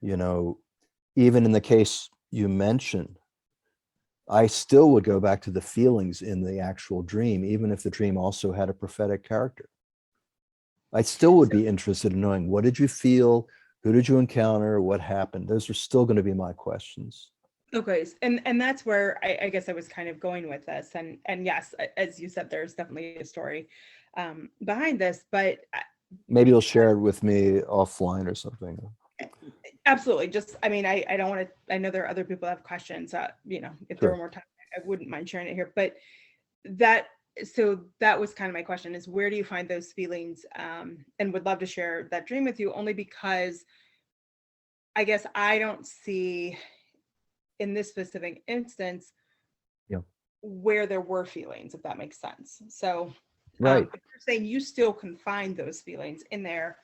S3: even in the case you mentioned, I still would go back to the feelings in the actual dream, even if the dream also had a prophetic character. I still would be interested in knowing, what did you feel? Who did you encounter? What happened? Those are still going to be my questions.
S6: Okay, and that's where I guess I was kind of going with this. And yes, as you said, there's definitely a story behind this, but
S3: maybe you'll share it with me offline or something.
S6: Absolutely. Just, I don't want to, I know there are other people that have questions, if there were more time, I wouldn't mind sharing it here, but that was kind of my question, is where do you find those feelings? And would love to share that dream with you, only because I guess I don't see in this specific instance where there were feelings, if that makes sense. So
S3: right.
S6: You're saying you still can find those feelings in there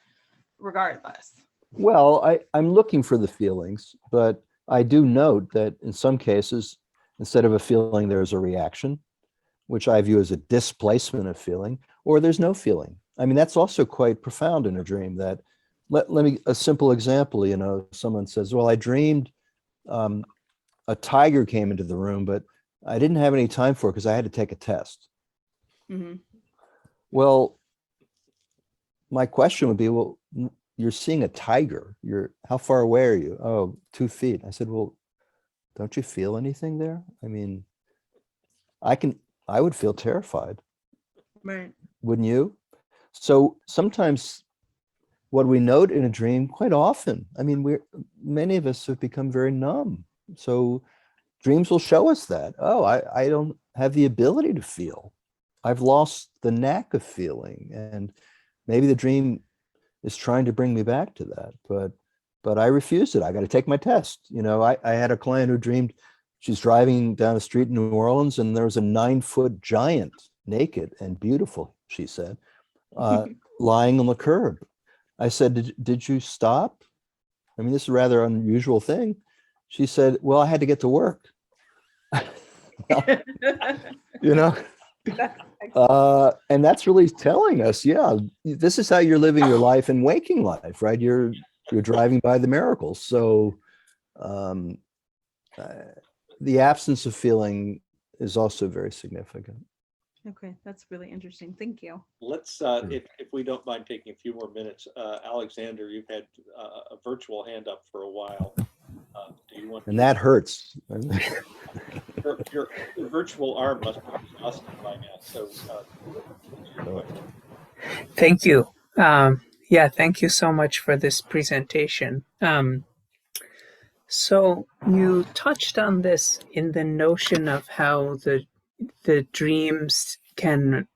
S6: regardless.
S3: Well, I'm looking for the feelings, but I do note that in some cases, instead of a feeling, there's a reaction, which I view as a displacement of feeling, or there's no feeling. I mean, that's also quite profound in a dream. That let me, a simple example, someone says, well, I dreamed a tiger came into the room, but I didn't have any time for it because I had to take a test.
S6: Mm-hmm.
S3: Well, my question would be, well, you're seeing a tiger. How far away are you? Oh, 2 feet. I said, well, don't you feel anything there? I mean, I would feel terrified.
S6: Right.
S3: Wouldn't you? So sometimes what we note in a dream, quite often, I mean, many of us have become very numb. So dreams will show us that. Oh, I don't have the ability to feel. I've lost the knack of feeling. And maybe the dream is trying to bring me back to that. But I refused it. I got to take my test. You know, I had a client who dreamed she's driving down the street in New Orleans and there was a 9-foot giant, naked and beautiful, she said, lying on the curb. I said, did you stop? I mean, this is a rather unusual thing. She said, well, I had to get to work. You know, and that's really telling us, yeah, this is how you're living your life in waking life, right? You're driving by the miracles. So the absence of feeling is also very significant.
S6: Okay, that's really interesting. Thank you.
S1: Let's, if we don't mind taking a few more minutes, Alexander, you've had a virtual hand up for a while. Do you want?
S3: And that hurts.
S1: Your virtual arm must be exhausted by now. So,
S7: thank you. Yeah, thank you so much for this presentation. So you touched on this in the notion of how the dreams can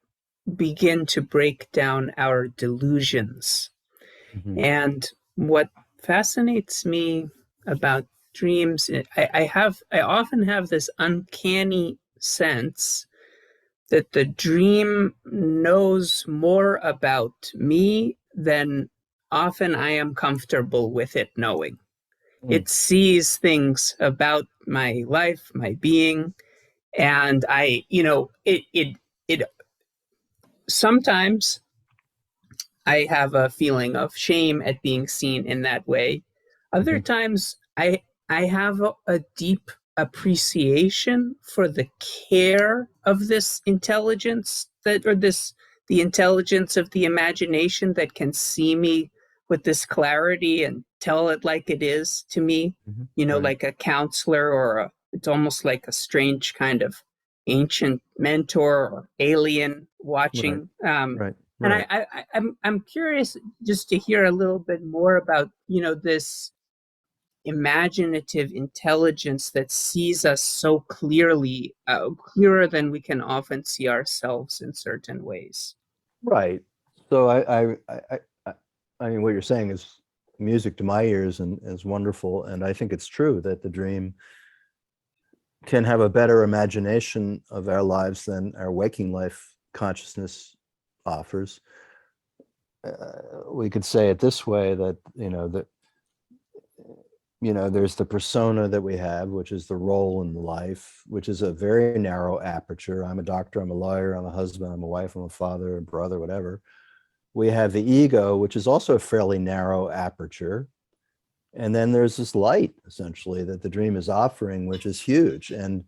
S7: begin to break down our delusions.
S3: Mhm.
S7: And what fascinates me about dreams, I often have this uncanny sense that the dream knows more about me than often I am comfortable with it knowing. It sees things about my life, my being, and it sometimes I have a feeling of shame at being seen in that way. Other times I have a deep appreciation for the care of this intelligence the intelligence of the imagination that can see me with this clarity and tell it like it is to me,
S3: Right.
S7: like a counselor or it's almost like a strange kind of ancient mentor or alien watching.
S3: Right.
S7: And I'm curious just to hear a little bit more about, this imaginative intelligence that sees us so clearly, clearer than we can often see ourselves in certain ways.
S3: Right. So I mean, what you're saying is music to my ears and is wonderful. And I think it's true that the dream can have a better imagination of our lives than our waking life consciousness offers. We could say it this way that, there's the persona that we have, which is the role in life, which is a very narrow aperture. I'm a doctor, I'm a lawyer, I'm a husband, I'm a wife, I'm a father, a brother, whatever. We have the ego, which is also a fairly narrow aperture. And then there's this light, essentially, that the dream is offering, which is huge and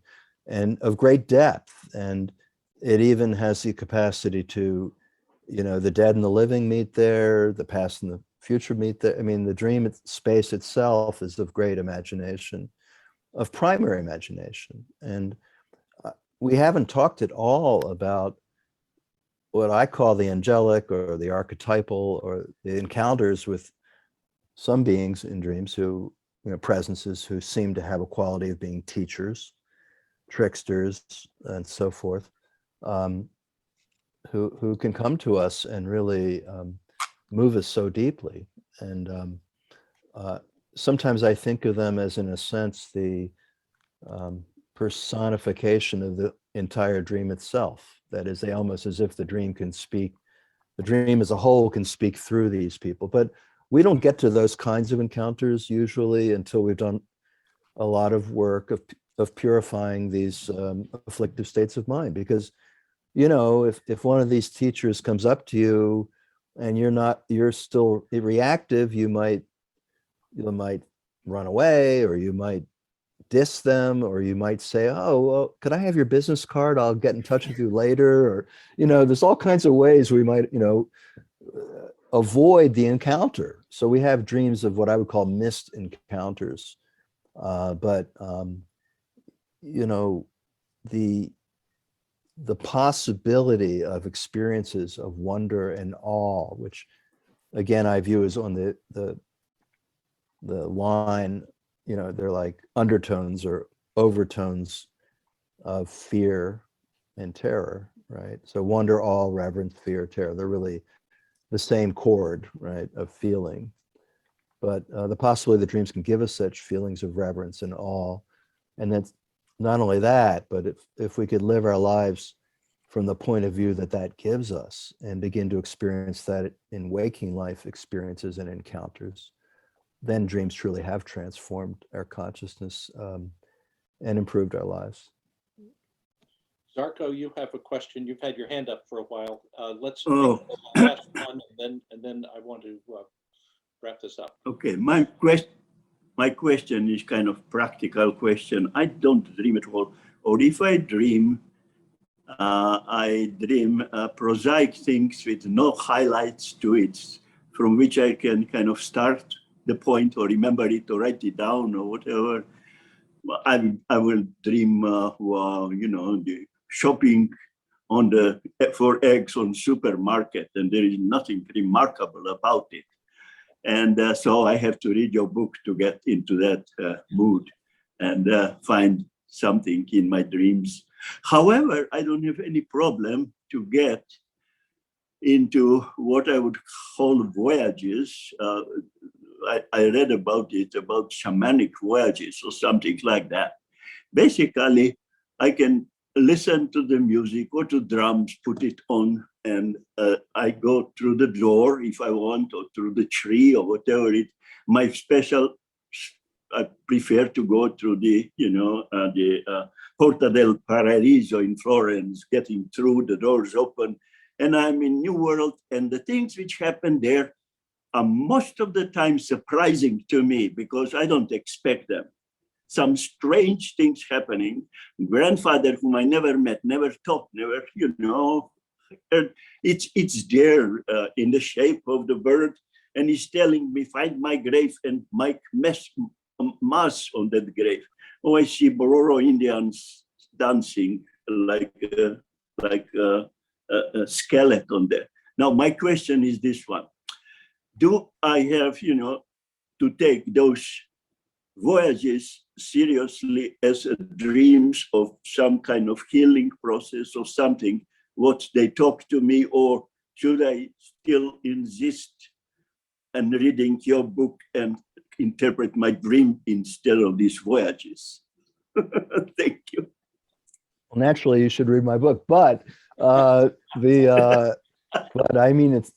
S3: of great depth. And it even has the capacity to, the dead and the living meet there, the past and the future meet there. I mean, the dream space itself is of great imagination, of primary imagination. And we haven't talked at all about what I call the angelic or the archetypal or the encounters with some beings in dreams who, presences who seem to have a quality of being teachers, tricksters, and so forth, who can come to us and really move us so deeply. And sometimes I think of them as, in a sense, the personification of the entire dream itself. That is, they almost as if the dream can speak, the dream as a whole can speak through these people. But we don't get to those kinds of encounters usually until we've done a lot of work of purifying these afflictive states of mind. Because, if one of these teachers comes up to you and you're still reactive, you might run away, or you might diss them, or you might say, oh, well, could I have your business card? I'll get in touch with you later. Or, there's all kinds of ways we might, avoid the encounter. So we have dreams of what I would call missed encounters. But the the possibility of experiences of wonder and awe, which again I view as on the line, you know, they're like undertones or overtones of fear and terror, right? So wonder, awe, reverence, fear, terror, they're really the same chord, right, of feeling. But the possibility that dreams can give us such feelings of reverence and awe. And that's not only that, but if we could live our lives from the point of view that that gives us and begin to experience that in waking life experiences and encounters, then dreams truly have transformed our consciousness and improved our lives.
S1: Zarko, you have a question. You've had your hand up for a while. Let's
S8: Oh.
S1: take the last one, and then I want to wrap this up.
S8: Okay, my question is kind of practical question. I don't dream at all, or if I dream prosaic things with no highlights to it, from which I can kind of start the point or remember it or write it down or whatever. I will dream, the shopping for eggs on supermarket, and there is nothing remarkable about it. And so I have to read your book to get into that mood and find something in my dreams. However, I don't have any problem to get into what I would call voyages. I read about it, about shamanic voyages or something like that. Basically, I can listen to the music or to drums, put it on, and I go through the door if I want, or through the tree or whatever it. My special, I prefer to go through the Porta del Paradiso in Florence, getting through, the doors open, and I'm in New World, and the things which happen there are most of the time surprising to me because I don't expect them. Some strange things happening. Grandfather, whom I never met, never talked, never, it's there in the shape of the bird, and he's telling me, find my grave and make mass on that grave. Oh, I see Bororo Indians dancing like a skeleton there. Now, my question is this one. Do I have, to take those voyages seriously as dreams of some kind of healing process or something, what they talk to me, or should I still insist on reading your book and interpret my dream instead of these voyages? Thank you.
S3: Well, naturally, you should read my book, but but I mean, it's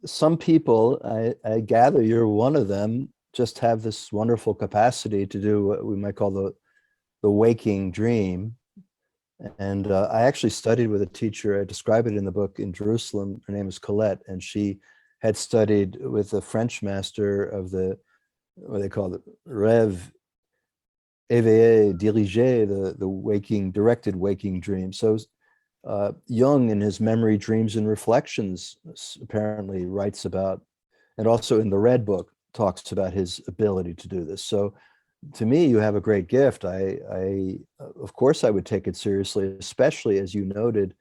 S3: some people. I gather you're one of them. Just have this wonderful capacity to do what we might call the waking dream. And I actually studied with a teacher. I describe it in the book in Jerusalem. Her name is Colette, and she had studied with a French master of what they call the Rêve éveillé dirigé, the waking, directed waking dream. So Jung, in his Memory, Dreams, and Reflections, apparently writes about, and also in the Red Book, talks about his ability to do this. So to me, you have a great gift. I of course, I would take it seriously, especially as you noted,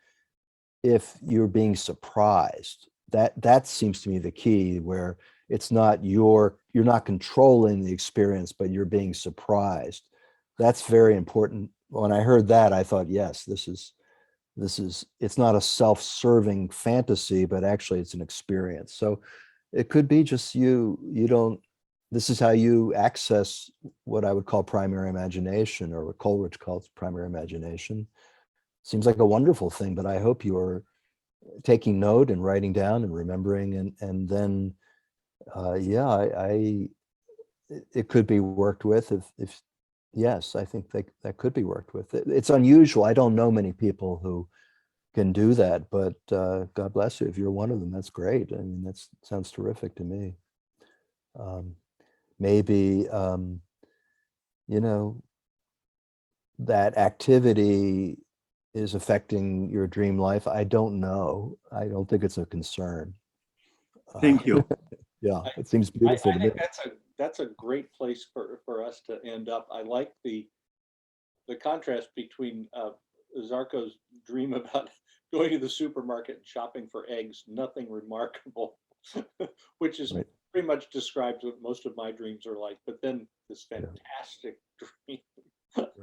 S3: if you're being surprised. That seems to me the key, where it's not you're not controlling the experience, but you're being surprised. That's very important. When I heard that, I thought, yes, this is it's not a self-serving fantasy, but actually it's an experience. So it could be just this is how you access what I would call primary imagination, or what Coleridge calls primary imagination. Seems like a wonderful thing, but I hope you're taking note and writing down and remembering, and then it could be worked with if yes, I think that could be worked with. It's unusual. I don't know many people who can do that, but God bless you if you're one of them. That's great. I mean, that sounds terrific to me. Maybe that activity is affecting your dream life. I don't know. I don't think it's a concern.
S8: Thank you.
S3: Yeah, it seems beautiful to me.
S1: That's a great place for us to end up. I like the contrast between Zarko's dream about going to the supermarket and shopping for eggs, nothing remarkable, which is
S3: Right.
S1: pretty much describes what most of my dreams are like. But then this
S3: Yeah.
S1: fantastic dream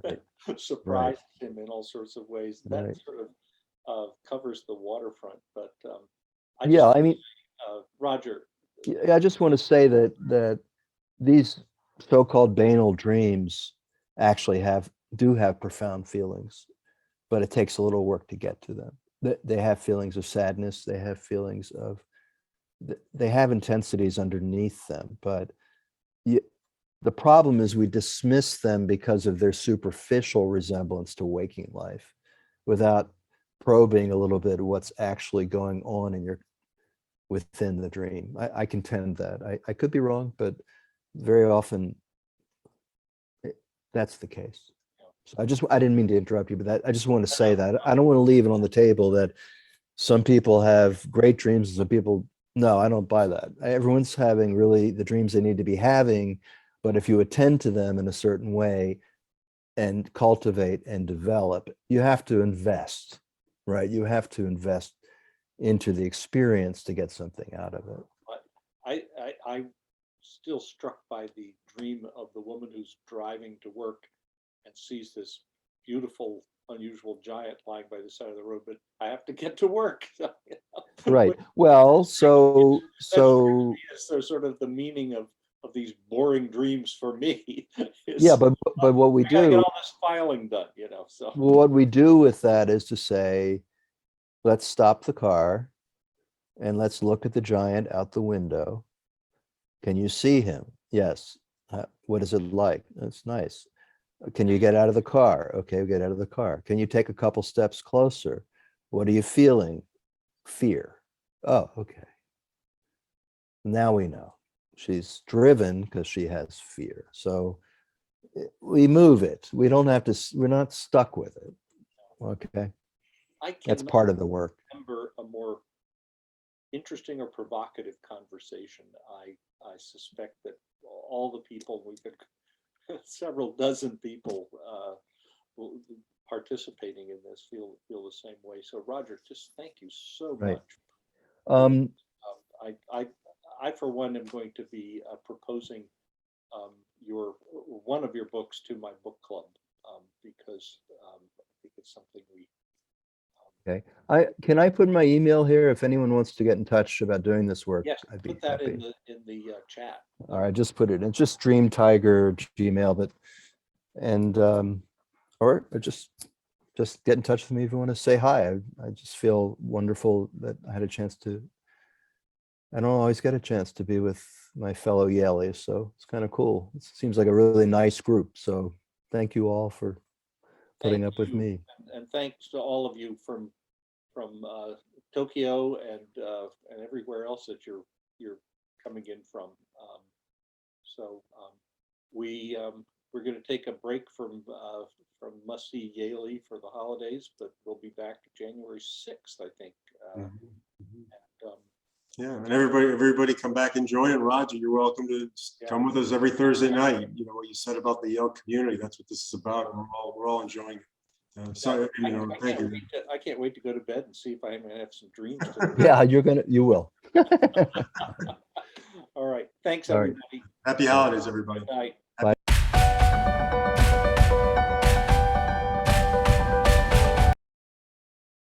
S3: Right.
S1: surprised him in all sorts of ways. That
S3: Right.
S1: sort of covers the waterfront. But I
S3: Yeah,
S1: just,
S3: I mean,
S1: Rodger,
S3: I just want to say that these so-called banal dreams actually do have profound feelings, but it takes a little work to get to them. They have feelings of sadness. They have feelings of, they have intensities underneath them, but the problem is we dismiss them because of their superficial resemblance to waking life without probing a little bit what's actually going on within the dream. I contend that. I could be wrong, but very often that's the case. So I didn't mean to interrupt you, but I just want to say that. I don't want to leave it on the table that some people have great dreams and some people, no, I don't buy that. Everyone's having really the dreams they need to be having, but if you attend to them in a certain way and cultivate and develop, you have to invest, right? You have to invest into the experience to get something out of it.
S1: I'm still struck by the dream of the woman who's driving to work and sees this beautiful, unusual giant lying by the side of the road, but I have to get to work. So,
S3: Right. Well, so
S1: there's sort of the meaning of these boring dreams for me.
S3: yeah, but what we
S1: I gotta get
S3: do,
S1: all this filing done, so.
S3: what we do with that is to say, let's stop the car and let's look at the giant out the window. Can you see him? Yes. What is it like? That's nice. Can you get out of the car? Okay, get out of the car. Can you take a couple steps closer? What are you feeling? Fear. Oh, okay. Now we know. She's driven because she has fear. So we move it. We don't have to, we're not stuck with it. Okay. That's part of the work.
S1: Remember a more interesting or provocative conversation. I suspect that all the people, we've been several dozen people participating in this feel the same way. So Rodger, just thank you so
S3: Right.
S1: much. I for one am going to be proposing one of your books to my book club because I think it's something we.
S3: Okay. Can I put my email here if anyone wants to get in touch about doing this work?
S1: Yes,
S3: I'd be
S1: put that
S3: happy.
S1: in the chat.
S3: All right, just put it in. It's just Dream Tiger Gmail, but or just get in touch with me if you want to say hi. I just feel wonderful that I had a chance to. I don't always get a chance to be with my fellow Yaleys, so it's kind of cool. It seems like a really nice group. So thank you all for putting up with me.
S1: And thanks to all of you from Tokyo and everywhere else that you're coming in from. So we're going to take a break from Must See Yale for the holidays, but we'll be back January 6th, I think.
S2: Yeah, and everybody come back and join. And Rodger, you're welcome to come with us every Thursday night. You know what you said about the Yale community. That's what this is about. And we're all enjoying it. So thank you.
S1: I can't wait to go to bed and see if I'm gonna have some dreams.
S3: Yeah, you will.
S1: All right. Thanks,
S3: All right.
S1: everybody.
S2: Happy holidays, everybody.
S1: Good night.